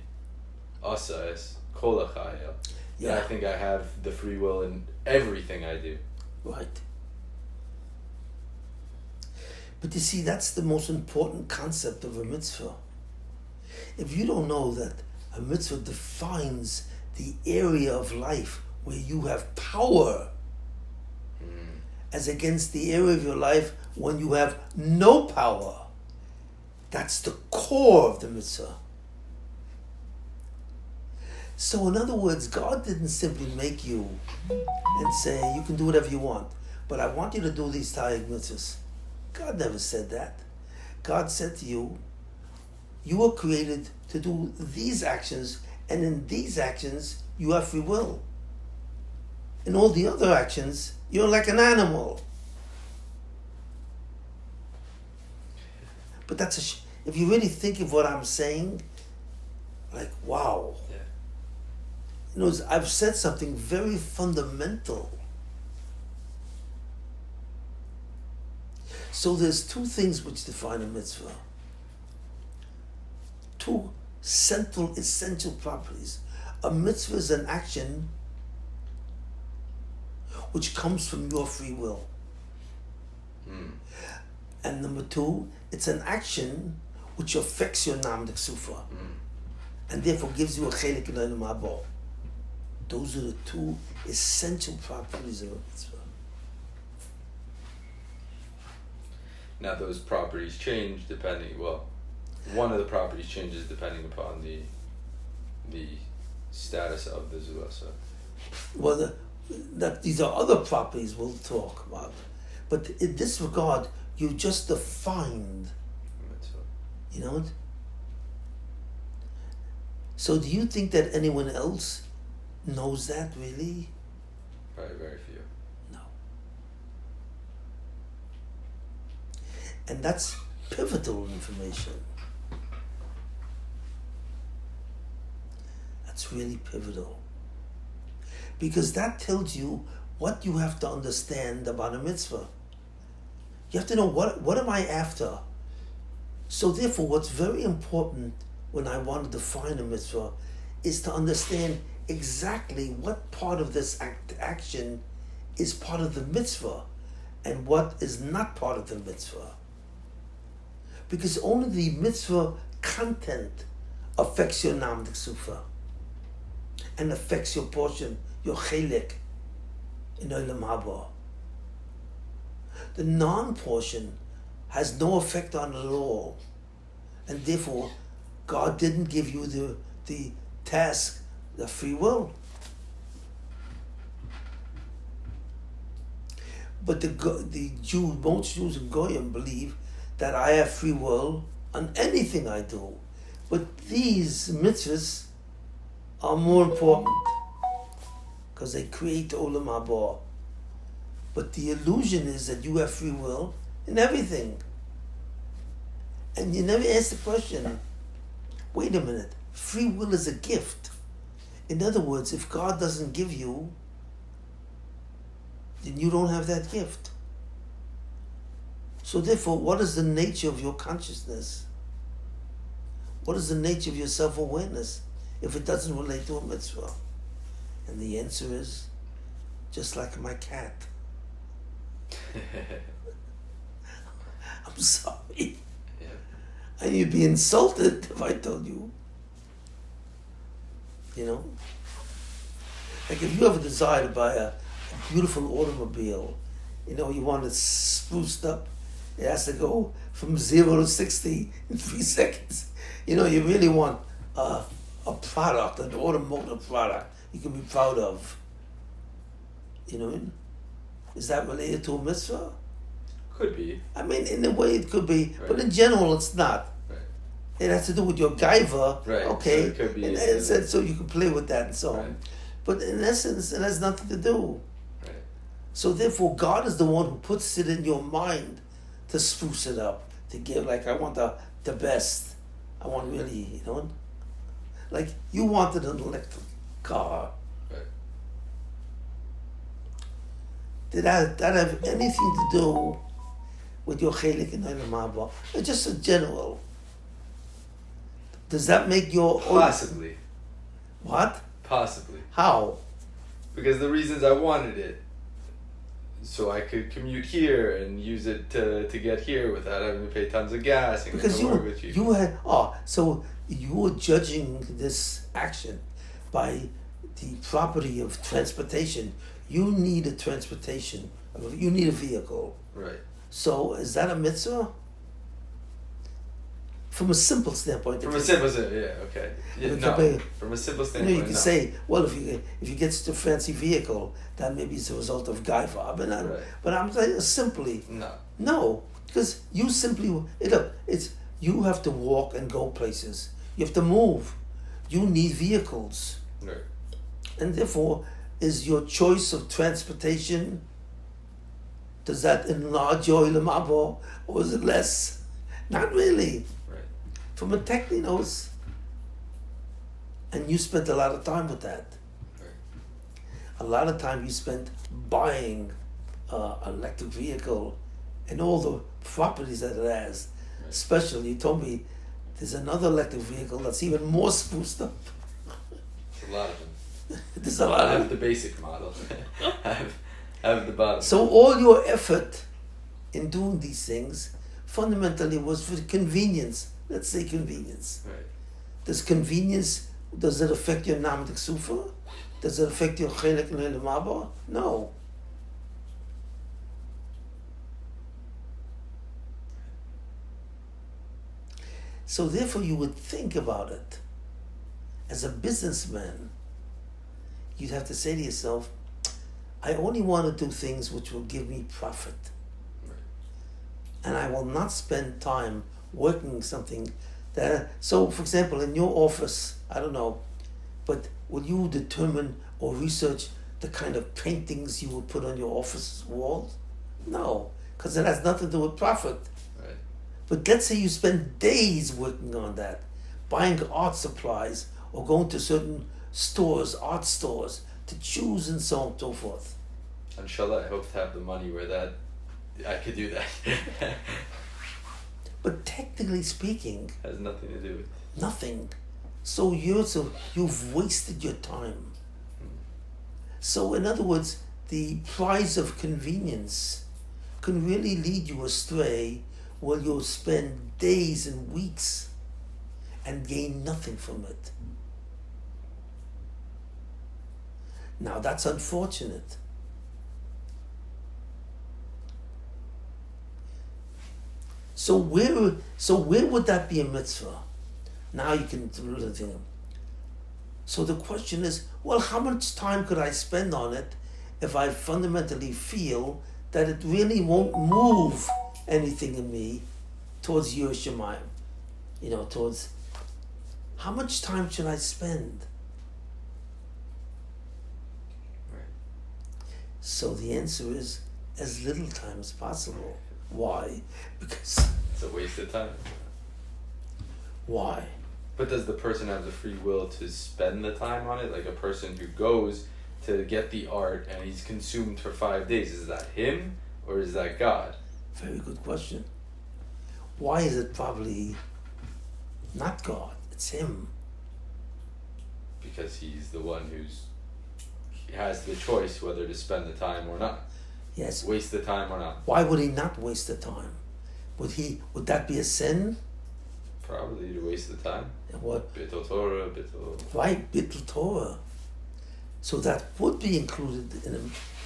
asa es kol hachaya. Yeah. I think I have the free will in everything I do. Right. But you see, that's the most important concept of a mitzvah. If you don't know that a mitzvah defines the area of life where you have power, as against the area of your life when you have no power, that's the core of the mitzvah. So in other words, God didn't simply make you and say, you can do whatever you want, but I want you to do these Taryag mitzvahs. God never said that. God said to you, you were created to do these actions, and in these actions, you have free will. In all the other actions, you're like an animal. But that's if you really think of what I'm saying, like, wow. Yeah. You know, I've said something very fundamental. So there's two things which define a mitzvah. Two central, essential properties. A mitzvah is an action which comes from your free will. And number two, it's an action which affects your Nam D'Ksufa, and therefore gives you a chelik in Olam Haba. Those are the two essential properties of a mitzvah. Now those properties change depending, one of the properties changes depending upon the status of the Zulasa. Well, these are other properties we'll talk about. But in this regard, you just defined, you know? So do you think that anyone else knows that really? Probably very few. No. And that's pivotal information. That's really pivotal. Because that tells you what you have to understand about a mitzvah. You have to know what am I after? So therefore, what's very important when I want to define a mitzvah is to understand exactly what part of this action is part of the mitzvah and what is not part of the mitzvah. Because only the mitzvah content affects your Nam D'Ksufa and affects your portion, your chelik in Olam Haba. The non-portion has no effect on it at all, and therefore God didn't give you the task, the free will. But the Jew, most Jews and Goyim believe that I have free will on anything I do, but these mitzvahs are more important because they create Olam Haba. But the illusion is that you have free will in everything. And you never ask the question, wait a minute, free will is a gift. In other words, if God doesn't give you, then you don't have that gift. So therefore, what is the nature of your consciousness? What is the nature of your self-awareness if it doesn't relate to a mitzvah? And the answer is, just like my cat. I'm sorry. Yeah. And you'd be insulted if I told you. You know? Like if you have a desire to buy a beautiful automobile, you know, you want it spruced up, it has to go from 0 to 60 in 3 seconds. You know, you really want a product, an automotive product you can be proud of. You know what I mean? Is that related to a mitzvah? Could be. I mean, in a way it could be, Right. but in general it's not. Right. It has to do with your gaiva, Right. okay? So it could be. In essence, so you can play with that and so Right. on. But in essence, it has nothing to do. Right. So therefore, God is the one who puts it in your mind to spruce it up, to give, like, I want the best. I want really, you know, like you wanted an electric car. Right. Did that have anything to do with your chelik and Olam Haba? It's just a general. Does that make your Possibly. What? Possibly. How? Because the reasons I wanted it, so I could commute here and use it to get here without having to pay tons of gas and Because get to work with you. you had so you were judging this action by the property of transportation. You need a transportation. You need a vehicle. Right. So is that a mitzvah? From a simple standpoint. From a simple standpoint, yeah, okay. Yeah, It no, could be- from a simple You know, standpoint, you can no. say, well, if you get a fancy vehicle, that maybe is a result of gaiva. Right. But I'm saying simply, No. no, because you simply it's you have to walk and go places. You have to move. You need vehicles, Right. and therefore, is your choice of transportation? Does that enlarge your Olam Haba, or is it less? Not really. Right. From a technical, and you spent a lot of time with that. Right. A lot of time you spent buying an electric vehicle and all the properties that it has. Right. Especially, you told me there's another electric vehicle that's even more spruced up. It's a lot of them. There's a I lot have of the basic model. I have the bottom. So all your effort in doing these things fundamentally was for convenience. Let's say convenience. Right. Does it affect your Namdik Sufa? Does it affect your Chelek and Olam Haba? No. So therefore you would think about it. As a businessman, you'd have to say to yourself, I only want to do things which will give me profit. Right. And I will not spend time working something that, so for example, in your office, I don't know, but will you determine or research the kind of paintings you will put on your office walls? No, because it has nothing to do with profit. Right. But let's say you spend days working on that, buying art supplies or going to certain stores, art stores, to choose and so on and so forth. Inshallah, I hope to have the money where that I could do that. But technically speaking, Has nothing to do with. nothing. So you've wasted your time. So in other words, the prize of convenience can really lead you astray where you'll spend days and weeks and gain nothing from it. Now that's unfortunate. So where would that be a mitzvah? Now you can do the thing. So the question is, well, how much time could I spend on it if I fundamentally feel that it really won't move anything in me towards Yir Shemayim? You know, towards how much time should I spend? Right. So the answer is as little time as possible. Why? Because It's a waste of time. why? But does the person have the free will to spend the time on it? Like a person who goes to get the art and he's consumed for 5 days, is that him or is that God? Very good question. Why is it probably not God? It's him. Because he's the one who's has the choice whether to spend the time or not. Yes. Waste the time or not. Why would he not waste the time? Would that be a sin? Probably to waste the time. And what? Bittul Torah, bittul. Right, Bittul Torah. So that would be included in a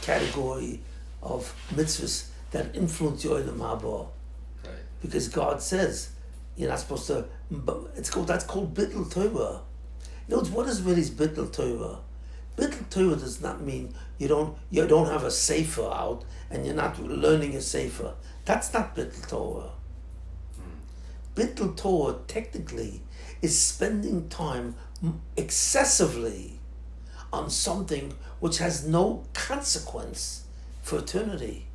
category of mitzvahs that influence your Olam Haba. Right. Because God says you're not supposed to. That's called Bittul Torah. You know what is really Bittul Torah? Bittul Torah does not mean you don't have a sefer out and you're not learning a sefer. That's not Bittul Torah. Bittul Torah technically is spending time excessively on something which has no consequence for eternity.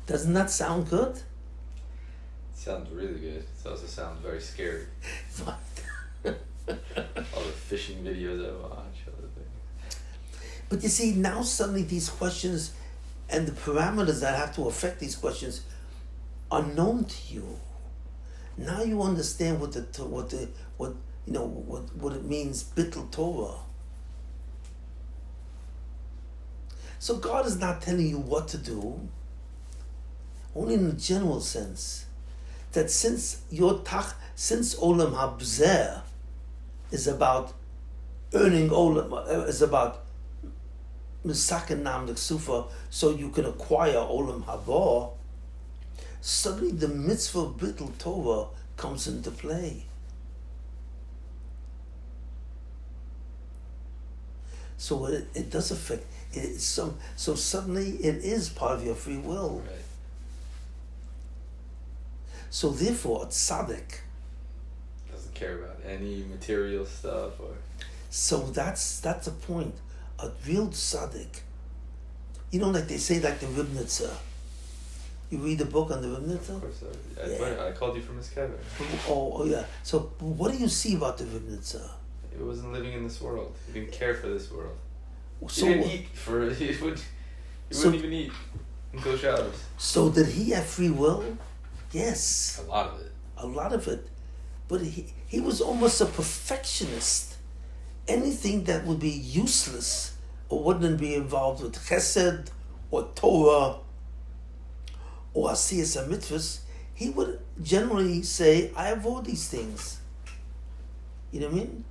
Doesn't that sound good? Sounds really good. It also sounds very scary. All the fishing videos I watch, other things. But you see, now suddenly these questions and the parameters that have to affect these questions are known to you. Now you understand what it means, Bittul Torah. So God is not telling you what to do, only in a general sense. That since Olam Habzer is about earning Olam, is about Misaken Nam L'Ksufa, so you can acquire Olam Haba, suddenly the mitzvah of Bittul Torah comes into play. So it does affect it. So suddenly it is part of your free will. Right. So therefore, a tzaddik doesn't care about any material stuff or. So that's the point. A real tzaddik, like they say, like the Ribnitzer. You read the book on the Ribnitzer? Of course, I called you from his cabin. Oh yeah. So what do you see about the Ribnitzer? He wasn't living in this world. He didn't care for this world. So, he didn't eat for. He wouldn't even eat until Shabbos. So did he have free will? Yes. A lot of it. A lot of it. But he was almost a perfectionist. Anything that would be useless or wouldn't be involved with Chesed or Torah or Asiyas and Mitzvahs, he would generally say, I avoid these things. You know what I mean?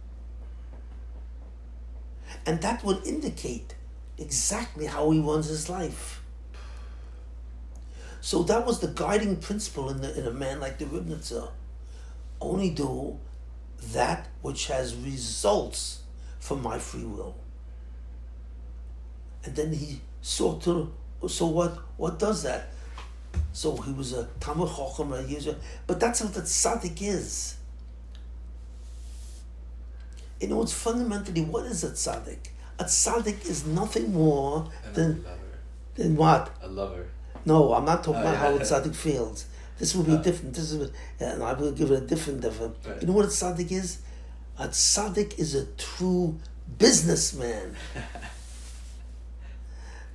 And that would indicate exactly how he runs his life. So that was the guiding principle in a man like the Ribnitzer. Only do that which has results from my free will. And then he sought to, so what does that? So he was a Talmid Chacham, but that's what the tzaddik is. It's fundamentally, what is a tzaddik? A tzaddik is nothing more than what? A lover. No, I'm not talking about how a tzaddik feels. This will be different. This is, and I will give it a different. Right. You know what a tzaddik is? A tzaddik is a true businessman.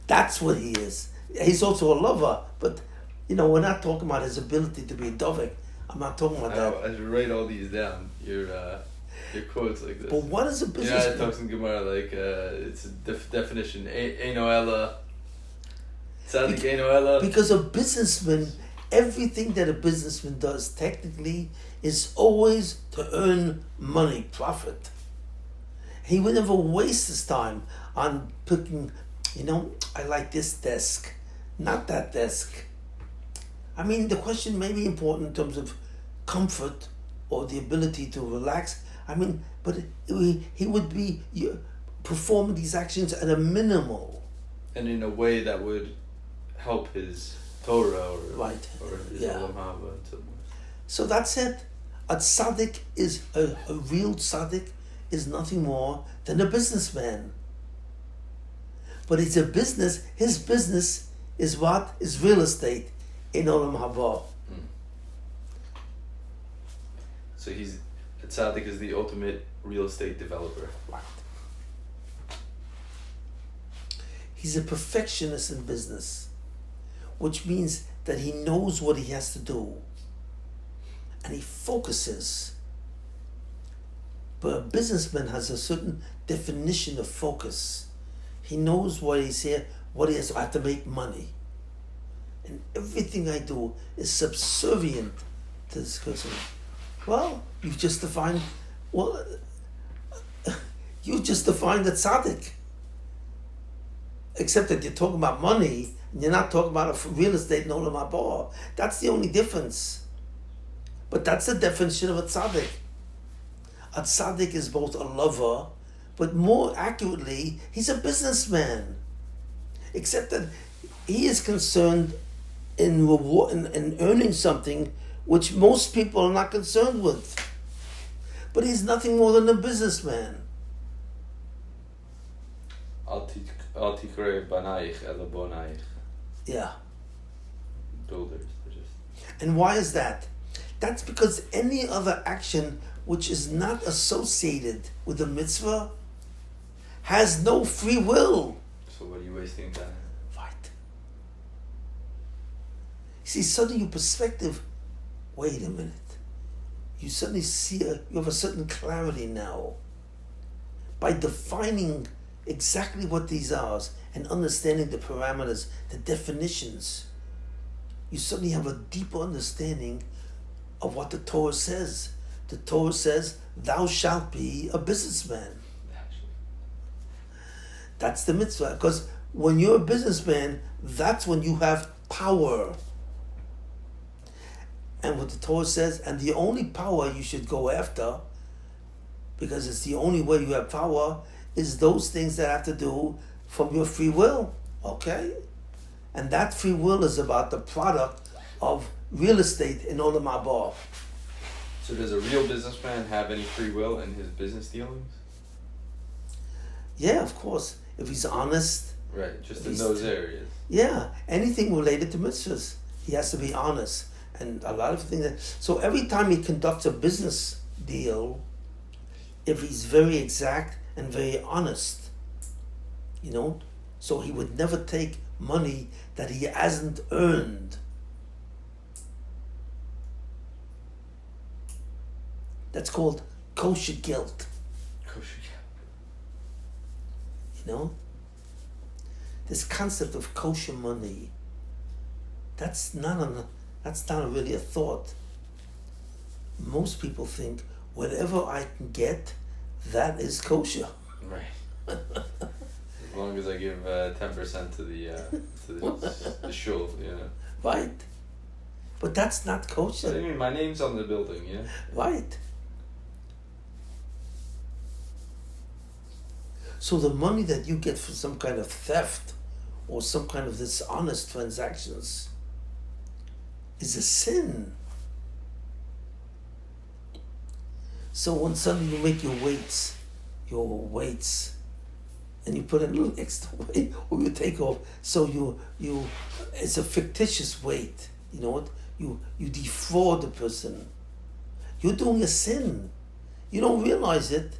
That's what he is. He's also a lover, but we're not talking about his ability to be a dovek. I'm not talking about that. I should write all these down. Your quotes like this. But what is a businessman? It talks in Gemara like it's a definition. Eino ela. Tzaddik eino ela. Because a businessman, everything that a businessman does technically is always to earn money, profit. He would never waste his time on picking, I like this desk, not that desk. I mean, the question may be important in terms of comfort or the ability to relax. I mean, but he would be performing these actions at a minimal. And in a way that would help his Torah or his Olam Haba in some way. So that's it. A tzaddik is, a real tzaddik is nothing more than a businessman. But it's a business, his business is what? Is real estate in Olam Haba. So a tzaddik is the ultimate real estate developer. Right. He's a perfectionist in business, which means that he knows what he has to do. And he focuses But a businessman has a certain definition of focus. He knows why he's here, what he has. I have to make money. And everything I do is subservient to this person. Well, you've just defined the tzaddik. Except that you're talking about money, and you're not talking about real estate and olam haba. That's the only difference. But that's the definition of a tzaddik. A tzaddik is both a lover, but more accurately, he's a businessman. Except that he is concerned in reward, in earning something which most people are not concerned with. But he's nothing more than a businessman. Al tikrei banaich ela bonaich. Yeah. Builders. And why is that? That's because any other action which is not associated with the mitzvah has no free will. So what are you wasting time? Right. See, suddenly your perspective, wait a minute. You suddenly see, you have a certain clarity now. By defining exactly what these are and understanding the parameters, the definitions, you suddenly have a deeper understanding of what the Torah says. The Torah says, thou shalt be a businessman. That's the mitzvah. Because when you're a businessman, that's when you have power. And what the Torah says, and the only power you should go after, because it's the only way you have power, is those things that have to do from your free will. Okay? And that free will is about the product of real estate in olam haba. So does a real businessman have any free will in his business dealings? Yeah, of course. If he's honest. Right, just in those areas. Yeah, anything related to mitzvahs, he has to be honest. And a lot of things. So every time he conducts a business deal, if he's very exact and very honest, so he would never take money that he hasn't earned. That's called kosher guilt. Kosher guilt. This concept of kosher money, that's not really a thought. Most people think whatever I can get, that is kosher. Right. As long as I give 10% to the shul, Right. But that's not kosher. But I mean, my name's on the building, yeah. Right. So the money that you get for some kind of theft or some kind of dishonest transactions is a sin. So when suddenly you make your weights, and you put a little extra weight, or you take off, so you it's a fictitious weight. You know what? You defraud the person. You're doing a sin. You don't realize it,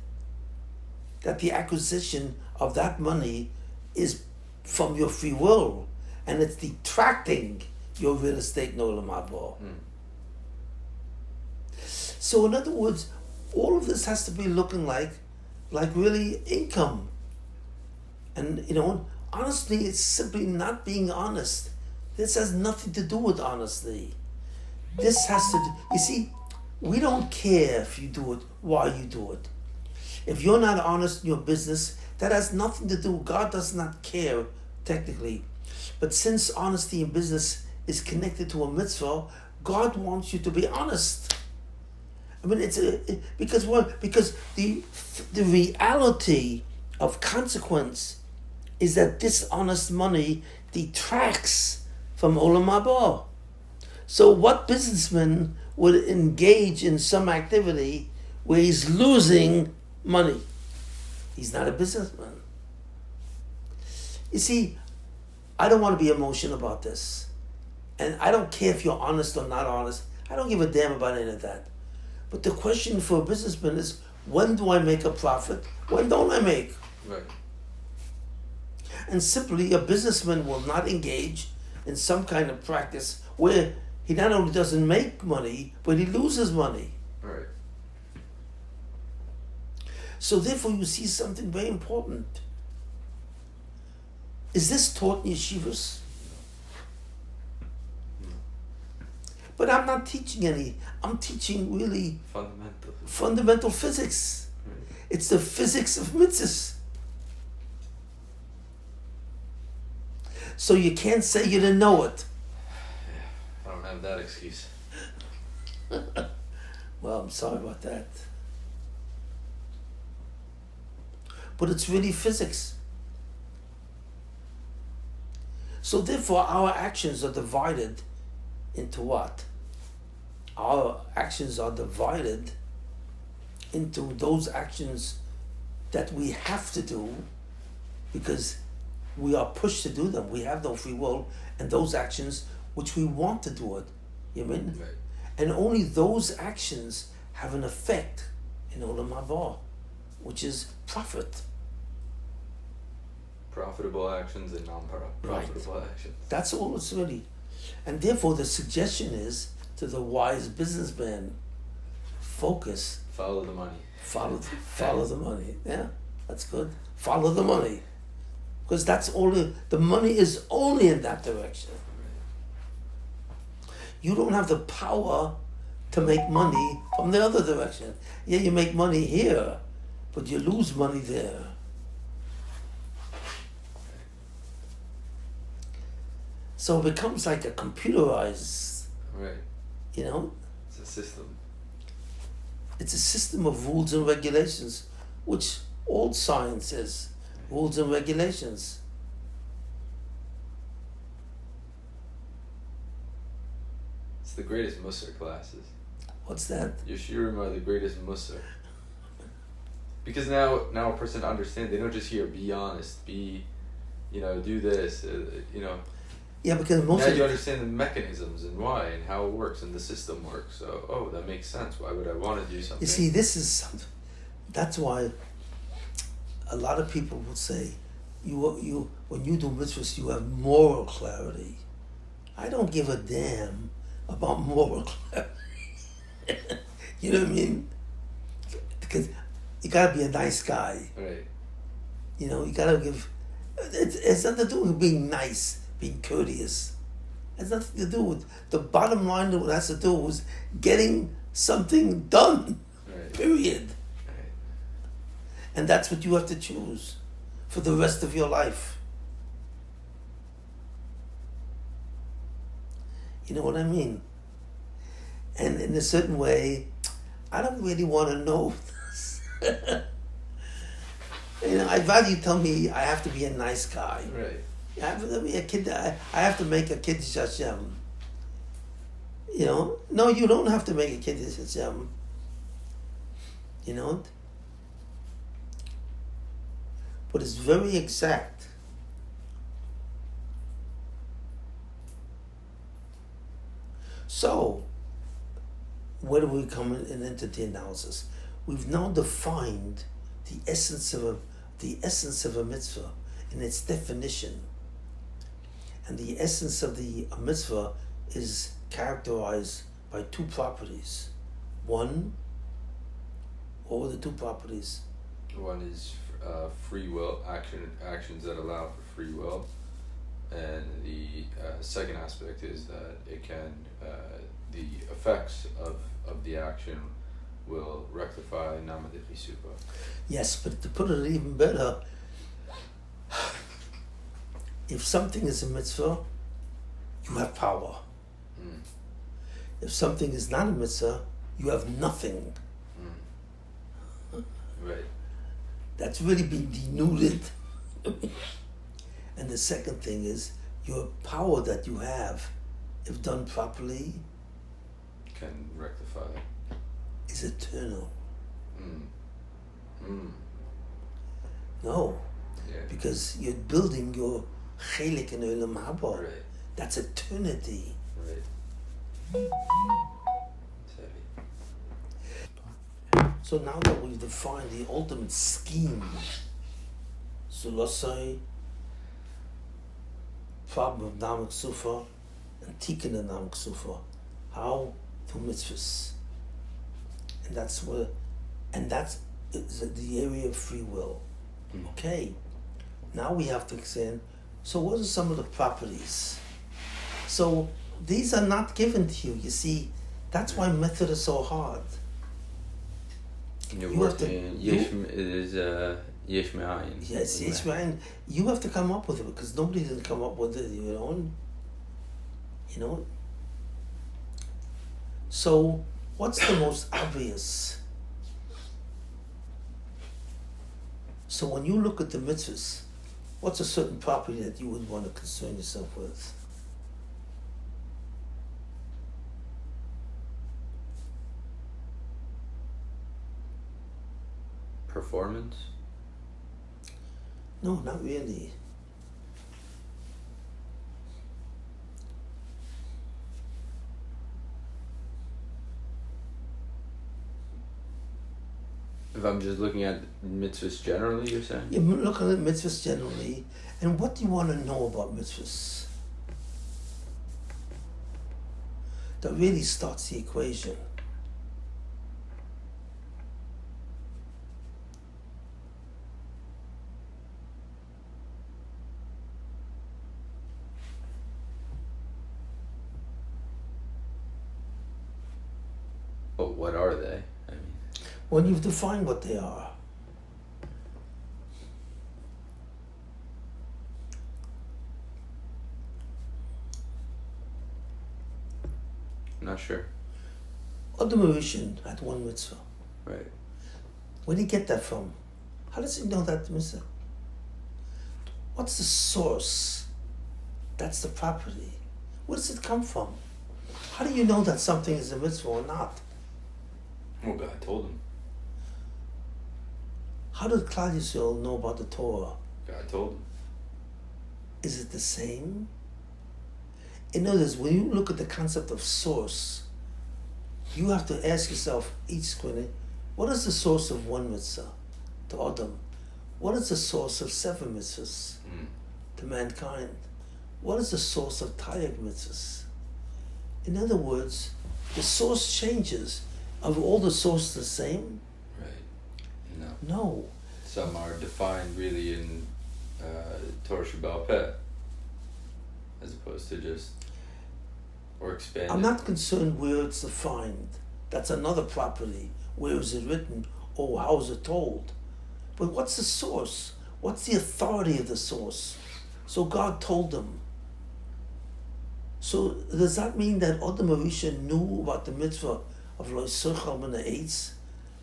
that the acquisition of that money is from your free will, and it's detracting your real estate no olam haba. So in other words, all of this has to be looking like really income. And honestly, it's simply not being honest. This has nothing to do with honesty. This has to do, you see, we don't care if you do it, why you do it. If you're not honest in your business, that has nothing to do. God does not care, technically. But since honesty in business is connected to a mitzvah, God wants you to be honest. I mean, because the reality of consequence is that dishonest money detracts from olam haba. So what businessman would engage in some activity where he's losing money? He's not a businessman. You see, I don't want to be emotional about this. And I don't care if you're honest or not honest. I don't give a damn about any of that. But the question for a businessman is, when do I make a profit? When don't I make? Right. And simply, a businessman will not engage in some kind of practice where he not only doesn't make money, but he loses money. Right. So therefore you see something very important. Is this taught in yeshivas? But I'm not teaching any. I'm teaching really fundamental physics. Right. It's the physics of mitzvahs. So you can't say you didn't know it. I don't have that excuse. Well, I'm sorry about that. But it's really physics. So therefore our actions are divided into what? Our actions are divided into those actions that we have to do because we are pushed to do them. We have no free will, and those actions which we want to do it. You mean? Right. And only those actions have an effect in Olam Haba, which is profit. Profitable actions and non-profitable actions. That's all it's really. And therefore the suggestion is to the wise businessman, focus. Follow the money. Follow the money. Yeah, that's good. Follow the money. Because that's all the money is only in that direction. You don't have the power to make money from the other direction. Yeah, you make money here, but you lose money there. So it becomes like a computerized, Right. you know? It's a system. It's a system of rules and regulations, which all science is, rules and regulations. It's the greatest Musar classes. What's that? Your shiurim are the greatest Musar. Because now a person understands. They don't just hear, be honest, be, do this, Yeah, because most now of you understand the mechanisms and why and how it works and the system works. So, that makes sense. Why would I want to do something? you see, this is something. That's why a lot of people will say, you when you do mitzvahs, you have moral clarity. I don't give a damn about moral clarity. You know what I mean? Because you gotta be a nice guy. Right. You gotta give. It's nothing to do with being nice, being courteous. It has nothing to do with the bottom line. What it has to do with getting something done. Right. Period. Right. And that's what you have to choose for the rest of your life. You know what I mean? And in a certain way, I don't really want to know this. I'd rather you tell me I have to be a nice guy. Right. I have to be a kid. I have to make a Kiddush Hashem. No, you don't have to make a Kiddush Hashem. But it's very exact. So, where do we come in into the analysis? We've now defined the essence of a mitzvah in its definition. And the essence of a mitzvah is characterized by two properties. One, what were the two properties? One is free will, actions that allow for free will. And the second aspect is that it can, the effects of the action will rectify nama de chisupa. Yes, but to put it even better, if something is a mitzvah, you have power. Mm. If something is not a mitzvah, you have nothing. Mm. Right. That's really been denuded. And the second thing is, your power that you have, if done properly, Can rectify. is eternal. Mm. Mm. No, Yeah. because you're building your chelik in Olam Haba. Right. That's eternity. Right. It's heavy. So now that we've defined the ultimate scheme, so let's say problem of Namak Sufa and Tikkun of Namak Sufa, how to mitzvahs. And that's is the area of free will. Okay, now we have to examine, so what are some of the properties? So these are not given to you, you see, that's why method is so hard. You're You have to- working, it is Yesh Me'ayin. Yes, yes, right. You have to come up with it because nobody didn't come up with it, you know. So, what's the most obvious? So when you look at the mitzvahs, what's a certain property that you would want to concern yourself with? Performance? No, not really. If I'm just looking at mitzvahs generally, you're saying? You're looking at mitzvahs generally, and what do you want to know about mitzvahs? That really starts the equation. But what are they? I mean, When you've defined what they are. I'm not sure. Adam Rishon had one mitzvah. Right. Where did he get that from? How does he know that mitzvah? What's the source? That's the property. Where does it come from? How do you know that something is a mitzvah or not? Well, God told him. How did Klal Yisrael know about the Torah? God told him. Is it the same? In other words, when you look at the concept of source, you have to ask yourself each question, what is the source of one mitzvah to Adam? What is the source of 7 mitzvahs to mankind? What is the source of Tayyag mitzvahs? In other words, the source changes. Are all the sources the same? Right. No. No. Some are defined really in Torah Sheba'al Peh, as opposed to just, or expanded. I'm not concerned where it's defined. That's another property. Where is it written? Or how is it told? But what's the source? What's the authority of the source? So God told them. So does that mean that Adam Rishon knew about the mitzvah of Lo Yisachar Min Ha'etz,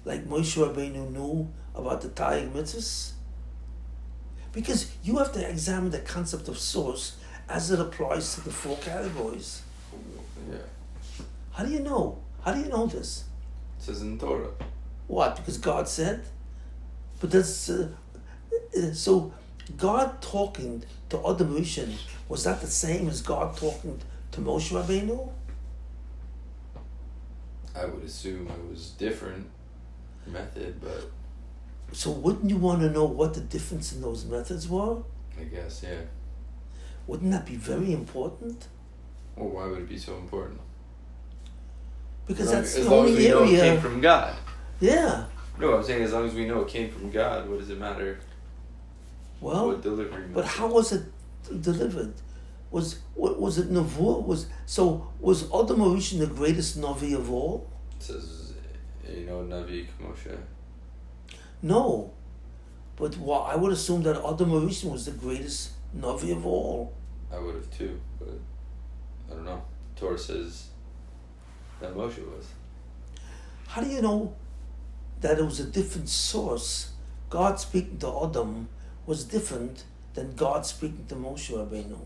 like Moshe Rabbeinu knew about the Tayyag mitzvahs? Because you have to examine the concept of source as it applies to the 4 categories. Yeah. How do you know? How do you know this? It says in Torah. What? Because God said? But that's... so God talking to Adam Rishon, was that the same as God talking to Moshe Rabbeinu? I would assume it was different method, but So wouldn't you want to know what the difference in those methods were? I guess, yeah. Wouldn't that be very important? Well, why would it be so important? Because As long- that's as the long as only we know it came area... from God. Yeah. No, I'm saying as long as we know it came from God, what does it matter Well, what delivery but method? how was it delivered? Was it Nevuah? Was Adam Rishon the greatest Navi of all? It says, Navi Moshe. No, but I would assume that Adam Rishon was the greatest Navi of all. I would have too, but I don't know. Torah says that Moshe was. How do you know that it was a different source? God speaking to Adam was different than God speaking to Moshe Rabbeinu.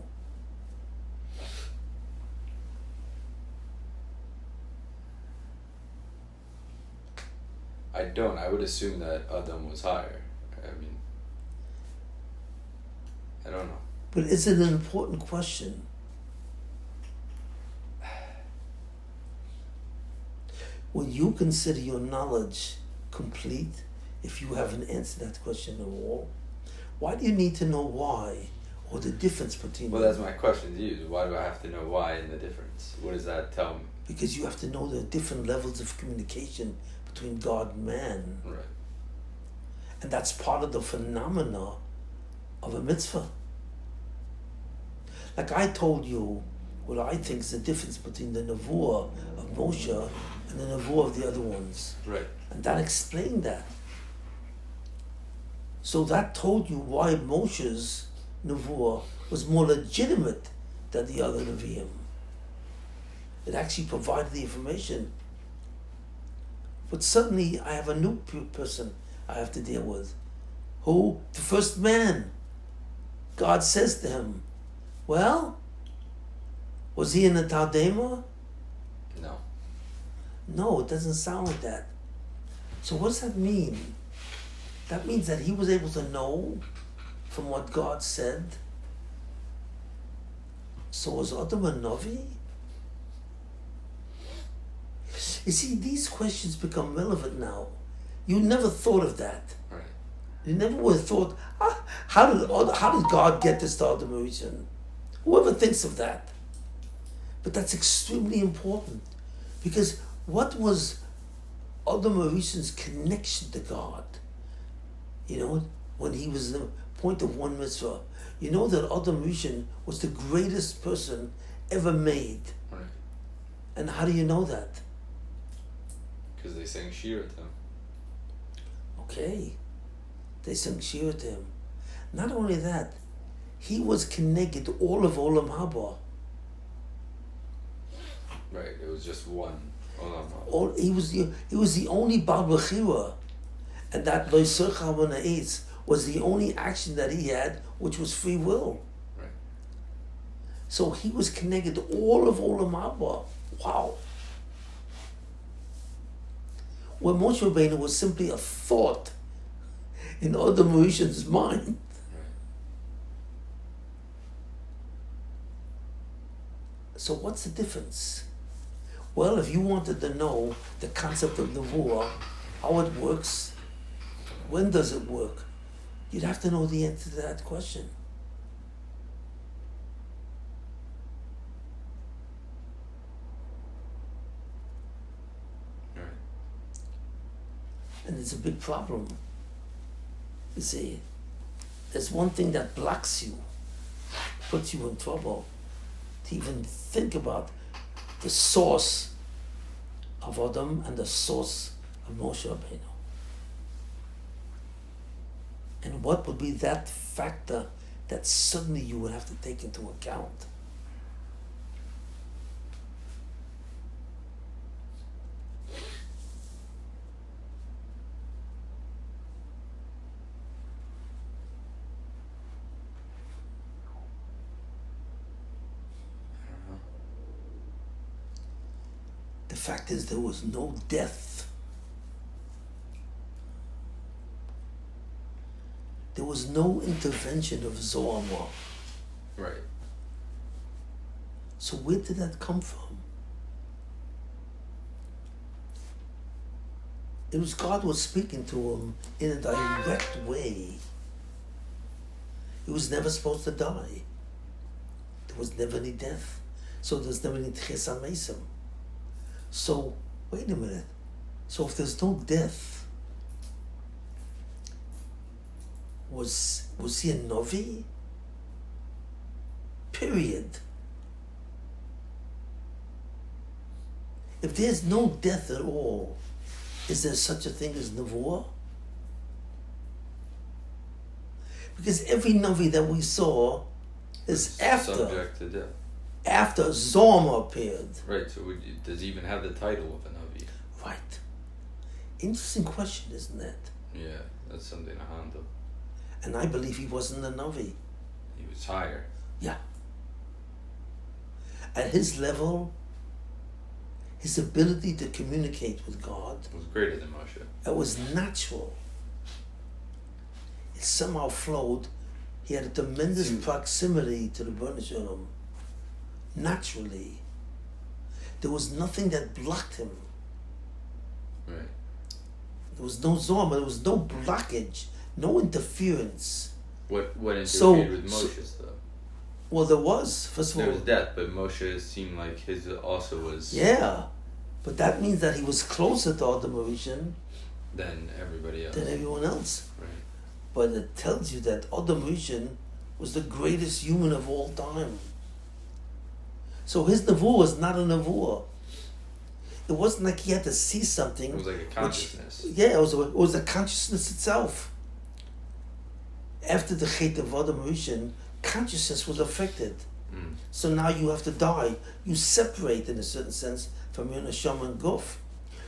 I don't. I would assume that Adam was higher. I mean, I don't know. But is it an important question? Will you consider your knowledge complete if you haven't answered that question at all? Why do you need to know why or the difference between Well, them? that's my question to you. Why do I have to know why and the difference? What does that tell me? Because you have to know the different levels of communication between God and man. Right. And that's part of the phenomena of a mitzvah. Like I told you, what I think is the difference between the nevuah of Moshe and the nevuah of the other ones. Right. And that explained that. So that told you why Moshe's nevuah was more legitimate than the other neviim. It actually provided the information. But suddenly I have a new person I have to deal with. Who? The first man. God says to him, well, was he in the Tardema? No. No, it doesn't sound like that. So what does that mean? That means that he was able to know from what God said. So was Adam a Navi? You see, these questions become relevant now. You never thought of that. Right. You never would have thought, how did God get this to Adam Rishon? Whoever thinks of that. But that's extremely important. Because what was Adam Rishon's connection to God? You know, when he was the point of one mitzvah. You know that Adam Rishon was the greatest person ever made. Right. And how do you know that? Because they sang Shir at him. Okay. They sang Shir to him. Not only that, he was connected to all of Olam Haba. Right, it was just one Olam Haba. He was the only Baal Bechira, and that Lo Yisroch Ha'etz was the only action that he had, which was free will. Right. So he was connected to all of Olam Haba. Wow. Where Moshe Rabbeinu was simply a thought in Adam Rishon's mind. So what's the difference? Well, if you wanted to know the concept of nevuah, how it works, when does it work, you'd have to know the answer to that question. Right. And it's a big problem. You see, there's one thing that blocks you, puts you in trouble, to even think about the source of Adam and the source of Moshe Rabbeinu. And what would be that factor that suddenly you would have to take into account? The fact is, there was no death. There was no intervention of Zorma. Right. So where did that come from? It was God was speaking to him in a direct way. He was never supposed to die. There was never any death. So there's never any Tches HaMesim. So, wait a minute. So if there's no death, was he a Navi? Period. If there's no death at all, is there such a thing as Nevuah? Because every Navi that we saw is after. Subject to death. After Zorma appeared. Right, so does he even have the title of a Navi? Right. Interesting question, isn't it? Yeah, that's something to handle. And I believe he wasn't a Navi. He was higher. Yeah. At his level, his ability to communicate with God Was greater than Moshe. it was natural. It somehow flowed. He had a tremendous proximity to the Rebbeinu Shalom. Naturally. There was nothing that blocked him. Right. There was no Zorma, there was no blockage, no interference. What interfered So- with Moshe's though? Well, there was, first of There all. was death, but Moshe seemed like his also was. Yeah, but that means that he was closer to Adam Rishon than everybody else. than everyone else. Right. But it tells you that Adam Rishon was the greatest human of all time. So his nevuah was not a nevuah. It wasn't like he had to see something. It was like a consciousness. It was a consciousness itself. After the Chet of Adam Rishon, consciousness was affected. Mm. So now you have to die. You separate, in a certain sense, from your neshama and guf.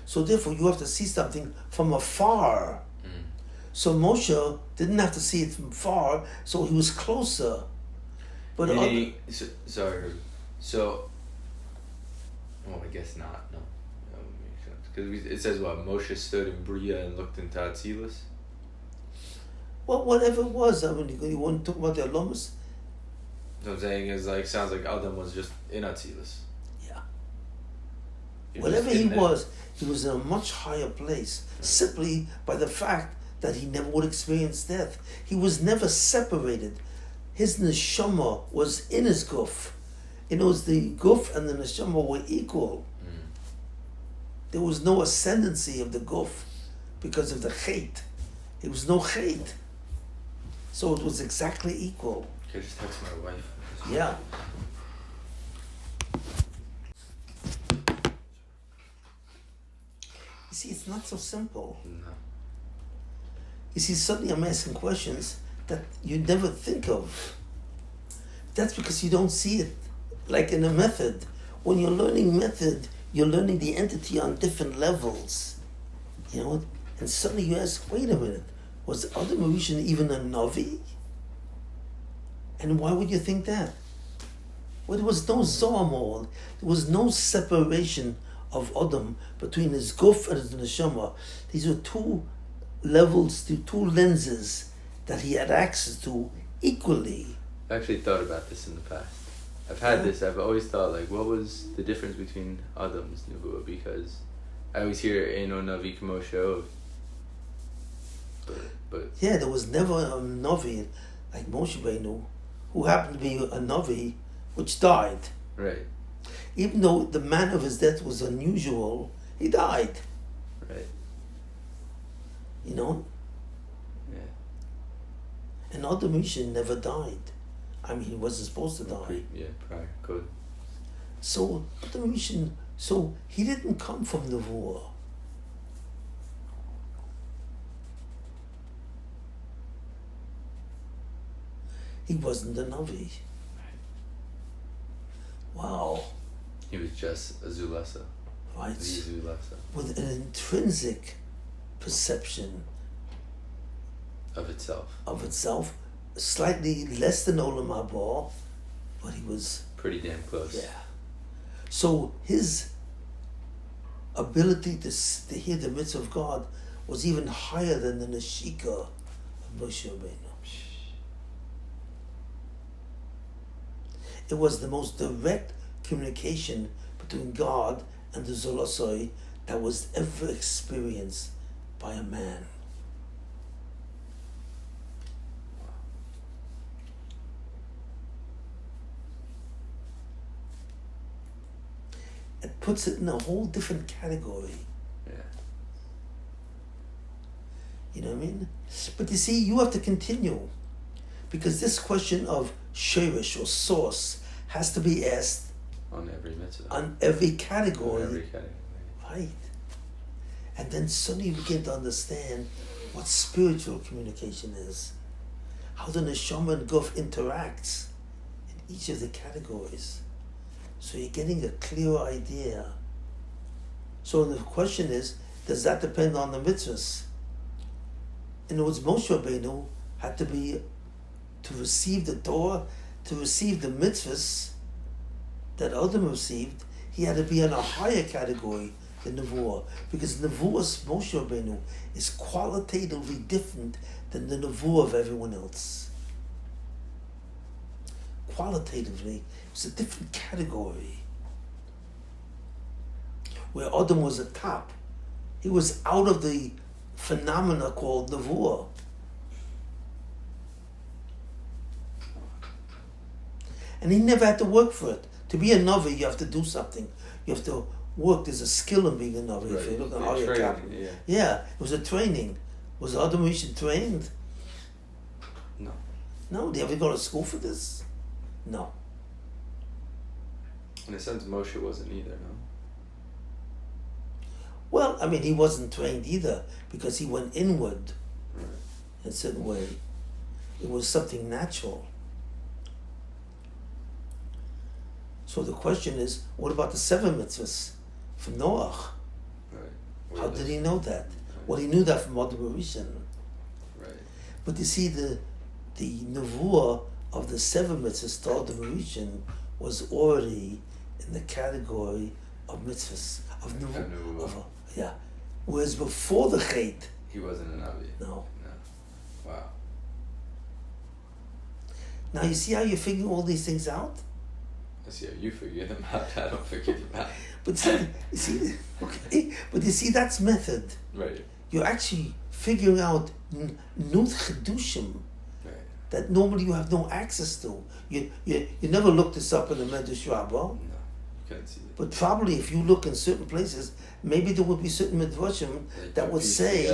So therefore, you have to see something from afar. Mm. So Moshe didn't have to see it from far, so he was closer. But sorry. So, well, I guess not. No, that would make sense. Because it says what Moshe stood in Bria and looked into Atzilus. well, whatever it was, I mean, you want to talk about the Alomus? What I'm saying is, like, sounds like Adam was just in Atzilus. Yeah. He Whatever just he in there. was in a much higher place, simply by the fact that he never would experience death. He was never separated. His neshama was in his guf. It was the guf and the neshama were equal. Mm. There was no ascendancy of the guf because of the chet. There was no chet. So it was exactly equal. Okay, just text my wife. Yeah. You see, it's not so simple. No. You see, suddenly I'm asking questions that you never think of. That's because you don't see it like in a method. When you're learning method, you're learning the entity on different levels. You know, and suddenly you ask, wait a minute, was Adam Rishon even a Navi? And why would you think that? Well, there was no Zohamol. There was no separation of Adam between his guf and his neshama. These were two levels, two lenses that he had access to equally. I've actually thought about this in the past. I've had this. I've always thought, like, what was the difference between Adam's nevuah? Because I always hear Eino Navi Kmo She'ov. But Yeah, there was never a Navi like Moshe Rabbeinu, who happened to be a Navi, which died. right, Even though the manner of his death was unusual, he died. right, You know? yeah. And Adam Rishon never died. I mean, he wasn't supposed to die. Yeah, prior code. So Adam Rishon, so he didn't come from Nevuah. He wasn't a Navi. Wow, He was just a Zulasa. right? The Zulasa With an intrinsic perception of itself. of itself, slightly less than Olam Haba, but he was, Pretty damn close. yeah. So his ability to hear the mitzvah of God was even higher than the Neshika of Moshe Rabbeinu. It was the most direct communication between God and the Zolasoi that was ever experienced by a man. It puts it in a whole different category. Yeah. You know what I mean? But you see, you have to continue. Because this question of shirish or source has to be asked On every mitzvah. on every category. On every category. Right. And then suddenly you begin to understand what spiritual communication is. How the neshama and guf interacts in each of the categories. So you're getting a clear idea. So the question is, does that depend on the mitzvahs? In other words, Moshe Rabbeinu had to be, to receive the Torah, to receive the mitzvahs that Adam received, he had to be in a higher category than Nevuah. Because Nevuah's Moshe Rabbeinu is qualitatively different than the Nevuah of everyone else. Qualitatively, it's a different category. Where Adam was at top. He was out of the phenomena called Nevuah. And he never had to work for it. To be a Navi, you have to do something. You have to work. There's a skill in being a Navi. If you look at all your capital. Yeah, it was a training. Was Adam Rishon trained? No. No, did he ever go to school for this? No. In a sense, Moshe wasn't either, no? Well, I mean, he wasn't trained either because he went inward Right. in a certain way. It was something natural. So the question is, what about the 7 mitzvahs from Noach? Right. How did he know that? Well, he knew that from Adam Rishon. Right. But you see, the nevuah of the 7 mitzvahs to Adam Rishon was already in the category of mitzvahs, of nevuah. Yeah. Whereas before the Chet, He wasn't a Navi. no. No. Wow. Now you see how you figure all these things out? I see how you figure them out. I don't figure them out. But see, okay. But you see, that's method. Right. You're actually figuring out nut chedushim Right. that normally you have no access to. You never looked this up in the Medrash Rabbah. No. You couldn't see it. But probably if you look in certain places, maybe there would be certain midrashim that would say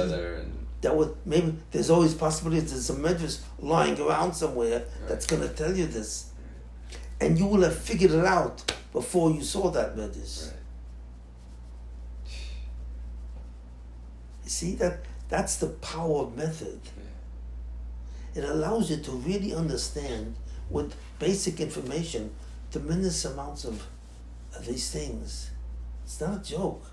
that would, maybe there's always possibility there's a midrash lying around somewhere that's going to tell you this, and you will have figured it out before you saw that midrash. Right. You see that's the power of method. Yeah. It allows you to really understand with basic information tremendous amounts of these things. It's not a joke.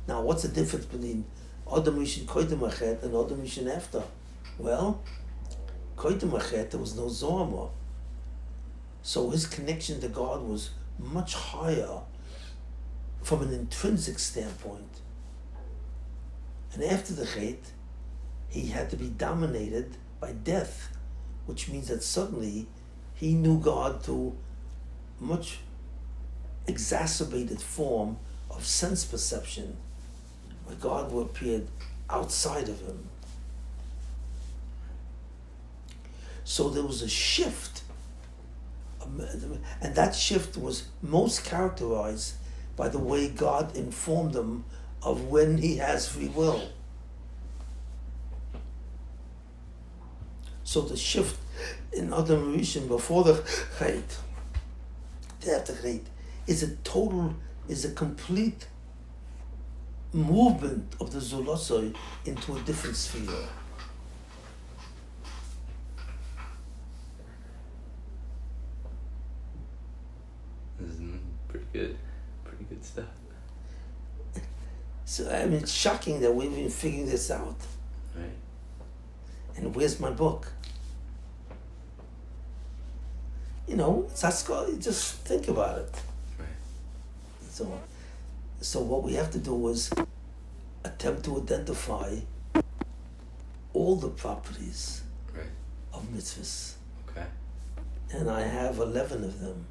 Now, what's the difference between Adam Rishon Koydem Achet and Adam Rishon after? Well, Koydem Achet, there was no Zohar. So his connection to God was much higher from an intrinsic standpoint. And after the Chet, he had to be dominated by death, which means that suddenly he knew God to much exacerbated form of sense perception, where God appeared outside of him. So there was a shift, and that shift was most characterized by the way God informed him of when he has free will. So the shift in Adam Rishon before the Chet, after Chet, is a complete movement of the Zulosoi into a different sphere. This is pretty good stuff. So I mean, it's shocking that we've been figuring this out. Right. And where's my book? You know, just think about it. Right. So what we have to do is attempt to identify all the properties Right. of mitzvahs. Okay. And I have 11 of them.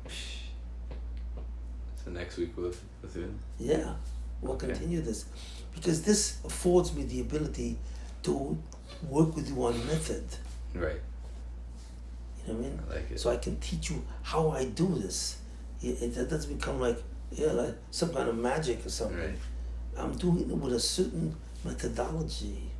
So next week we'll do it? Yeah, we'll continue this. Because this affords me the ability to work with you on method. Right. You know what I mean? I like it. So I can teach you how I do this. It doesn't become like some kind of magic or something. Right. I'm doing it with a certain methodology.